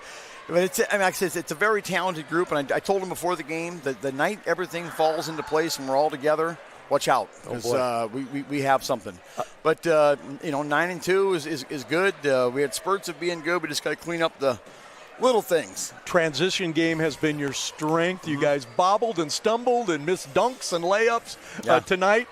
it's, I mean, like I said, it's a very talented group, and I told them before the game that the night everything falls into place and we're all together, watch out, because we have something. But 9-2 is good. We had spurts of being good. We just got to clean up the little things. Transition game has been your strength. You guys bobbled and stumbled and missed dunks and layups tonight.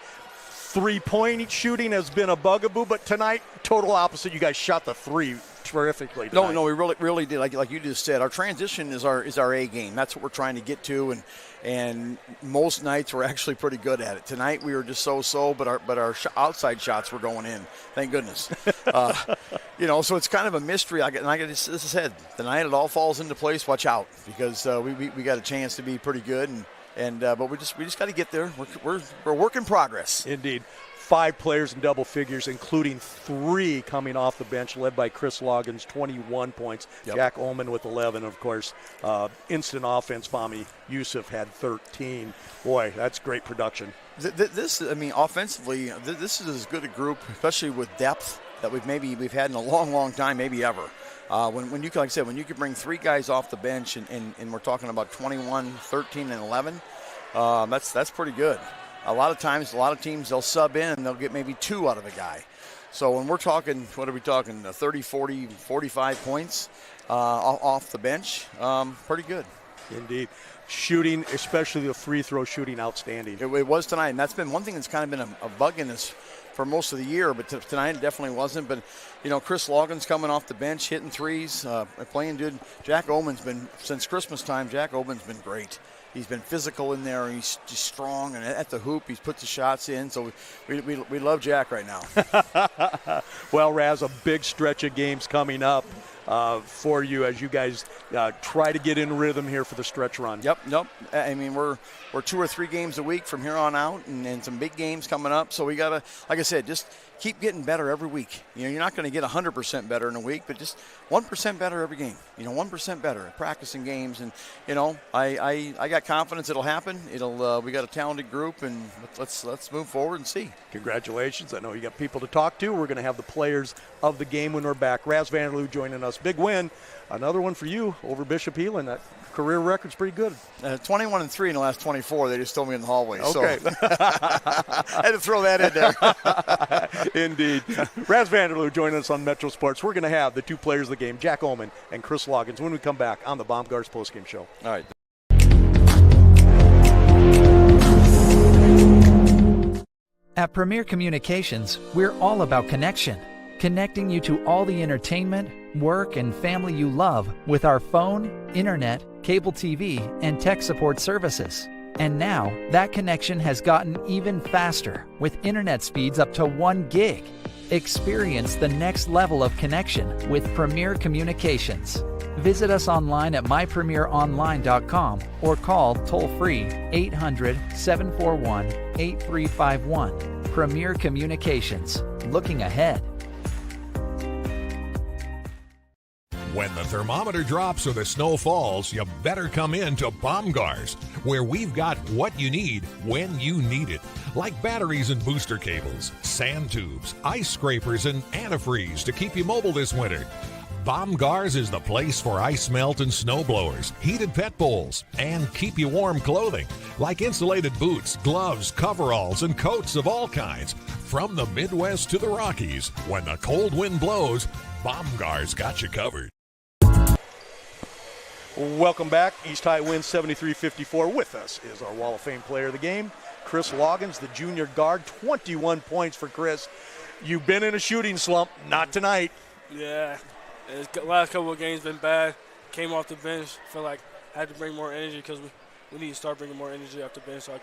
3-point shooting has been a bugaboo, but tonight, total opposite. You guys shot the 3 terrifically tonight. No, we really did. Like you just said, our transition is our A game. That's what we're trying to get to, and most nights we're actually pretty good at it. Tonight we were just so, but our outside shots were going in. Thank goodness. So it's kind of a mystery. This is said, the night it all falls into place. Watch out, because we got a chance to be pretty good, but we just got to get there. We're a work in progress. Indeed. 5 players in double figures, including 3 coming off the bench, led by Chris Loggins, 21 points. Yep. Jack Ullman with 11, of course. Instant offense, Fahmy Yusuf had 13. Boy, that's great production. Offensively, this is as good a group, especially with depth, that we've had in a long time, maybe ever. When you, like I said, when you could bring 3 guys off the bench and we're talking about 21, 13, and 11, that's pretty good. A lot of times, a lot of teams, they'll sub in and they'll get maybe 2 out of a guy. So when we're talking, what are we talking, 30, 40, 45 points off the bench, pretty good. Indeed. Shooting, especially the free throw shooting, outstanding. It was tonight, and that's been one thing that's kind of been a bug in us for most of the year, but tonight it definitely wasn't. But, Chris Loggins coming off the bench, hitting threes, playing good. Jack Ullman's been, since Christmas time, Jack Ullman's been great. He's been physical in there, and he's just strong, and at the hoop, he's put the shots in. So we love Jack right now. Well, Raz, a big stretch of games coming up for you as you guys try to get in rhythm here for the stretch run. Yep. I mean, we're 2 or 3 games a week from here on out, and some big games coming up. So we got to, like I said, just keep getting better every week. You're not going to get 100% better in a week, but just 1% better every game. 1% better at practicing games, and I got confidence it'll happen. We got a talented group, and let's move forward and see. Congratulations! I know you got people to talk to. We're going to have the players of the game when we're back. Raz Vanderloo joining us. Big win, another one for you over Bishop Heelan. That career record's pretty good. 21-3 in the last 24. They just told me in the hallway. Okay. So I had to throw that in there. Indeed. Raz Vanderloo joining us on Metro Sports. We're going to have the 2 players of the game, Jack Ullman and Chris Loggins, when we come back on the Bombgars postgame show. All right. At Premier Communications, we're all about connection, connecting you to all the entertainment, work, and family you love with our phone, internet, cable TV, and tech support services. And now, that connection has gotten even faster with internet speeds up to 1 gig. Experience the next level of connection with Premier Communications. Visit us online at mypremieronline.com or call toll-free 800-741-8351. Premier Communications. Looking ahead. When the thermometer drops or the snow falls, you better come in to Baumgars, where we've got what you need when you need it. Like batteries and booster cables, sand tubes, ice scrapers, and antifreeze to keep you mobile this winter. Baumgars is the place for ice melt and snow blowers, heated pet bowls, and keep you warm clothing, like insulated boots, gloves, coveralls, and coats of all kinds. From the Midwest to the Rockies, when the cold wind blows, Baumgars got you covered. Welcome back. East High wins 73-54. With us is our Wall of Fame player of the game, Chris Loggins, the junior guard. 21 points for Chris. You've been in a shooting slump. Not tonight. Yeah. The last couple of games been bad. Came off the bench. Feel like I had to bring more energy because we need to start bringing more energy off the bench. So I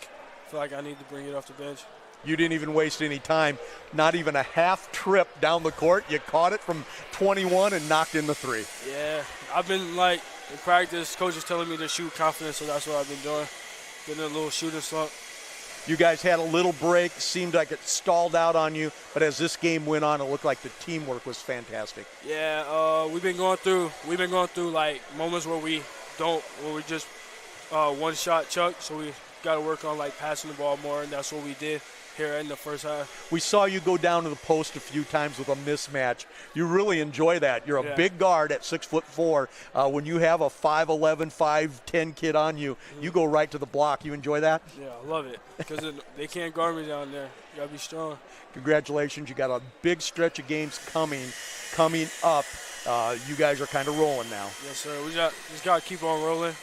feel like I need to bring it off the bench. You didn't even waste any time. Not even a half trip down the court. You caught it from 21 and knocked in the three. Yeah. I've been in practice, coach is telling me to shoot confident, so that's what I've been doing. Been in a little shooting slump. You guys had a little break. Seemed like it stalled out on you, but as this game went on, it looked like the teamwork was fantastic. Yeah, we've been going through moments where we just one shot chuck. So we got to work on passing the ball more, and that's what we did here in the first half. We saw you go down to the post a few times with a mismatch. You really enjoy that. You're a big guard at 6'4". When you have a 5'11", 5'10" kid on you, you go right to the block. You enjoy that? Yeah, I love it because they can't guard me down there. You got to be strong. Congratulations. You got a big stretch of games coming up. You guys are kind of rolling now. Yes, sir. We just got to keep on rolling.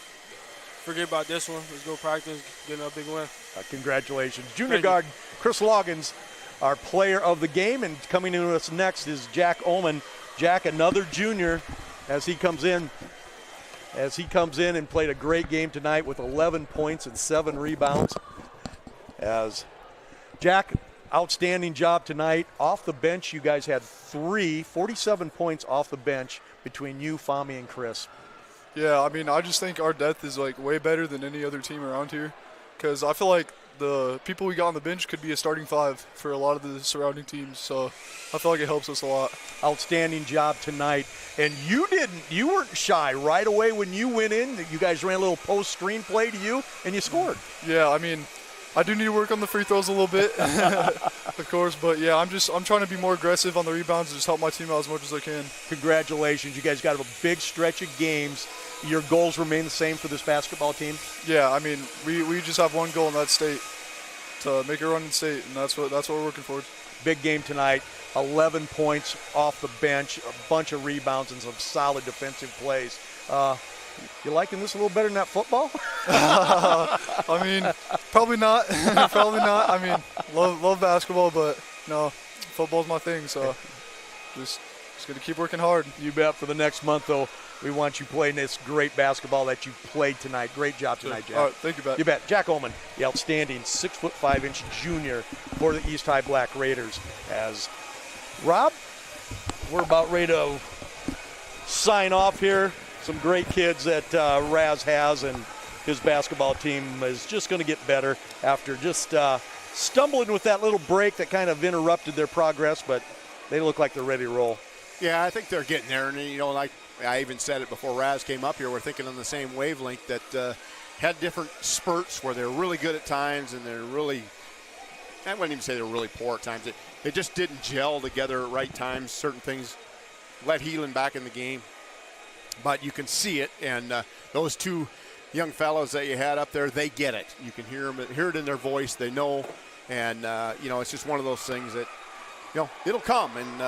Forget about this one. Let's go practice, get a big win. Congratulations. Junior guard Chris Loggins, our player of the game, and coming in with us next is Jack Ullman. Jack, another junior, as he comes in and played a great game tonight with 11 points and 7 rebounds. As Jack, outstanding job tonight. Off the bench, you guys had 47 points off the bench between you, Fami, and Chris. Yeah, I mean, I just think our depth is way better than any other team around here, because I feel like the people we got on the bench could be a starting 5 for a lot of the surrounding teams. So I feel like it helps us a lot. Outstanding job tonight, and you weren't shy right away when you went in. You guys ran a little post screen play to you, and you scored. Yeah, I mean, I do need to work on the free throws a little bit, of course, but yeah, I'm trying to be more aggressive on the rebounds and just help my team out as much as I can. Congratulations. You guys got a big stretch of games. Your goals remain the same for this basketball team? Yeah, I mean, we just have one goal in that state, to make a run in state, and that's what we're working for. Big game tonight, 11 points off the bench, a bunch of rebounds, and some solid defensive plays. You liking this a little better than that football? I mean, probably not. Probably not. I mean, love basketball, but no, football's my thing, so just going to keep working hard. You bet. For the next month, though, we want you playing this great basketball that you played tonight. Great job tonight, Jack. All right, thank you, Bet. You bet. Jack Ullman, the outstanding 6'5" junior for the East High Black Raiders. As Rob, we're about ready to sign off here. Some great kids that Raz has, and his basketball team is just going to get better after just stumbling with that little break that kind of interrupted their progress, but they look like they're ready to roll. Yeah, I think they're getting there, and like I even said it before Raz came up here, we're thinking on the same wavelength that had different spurts where they're really good at times and they're really, I wouldn't even say they're really poor at times. They just didn't gel together at right times. Certain things let Heelan back in the game. But you can see it, and those two young fellows that you had up there, they get it. You can hear it in their voice. They know, and it's just one of those things that it'll come. And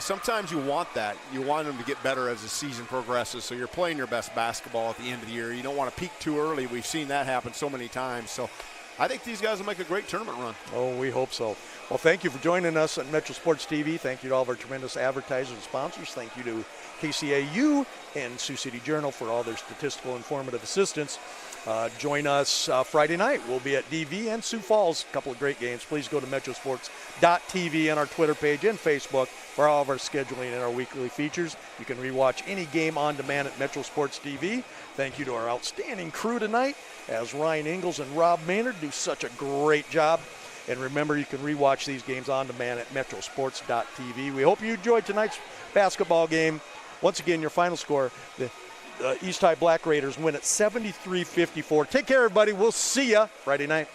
sometimes you want that. You want them to get better as the season progresses. So you're playing your best basketball at the end of the year. You don't want to peak too early. We've seen that happen so many times. So I think these guys will make a great tournament run. Oh, we hope so. Well, thank you for joining us on Metro Sports TV. Thank you to all of our tremendous advertisers and sponsors. Thank you to KCAU and Sioux City Journal for all their statistical informative assistance. Join us Friday night. We'll be at DV and Sioux Falls. A couple of great games. Please go to metrosports.tv on our Twitter page and Facebook for all of our scheduling and our weekly features. You can rewatch any game on demand at Metro Sports TV. Thank you to our outstanding crew tonight, as Ryan Ingalls and Rob Maynard do such a great job. And remember, you can rewatch these games on demand at metrosports.tv. We hope you enjoyed tonight's basketball game. Once again, your final score, the East High Black Raiders win at 73-54. Take care, everybody. We'll see you Friday night.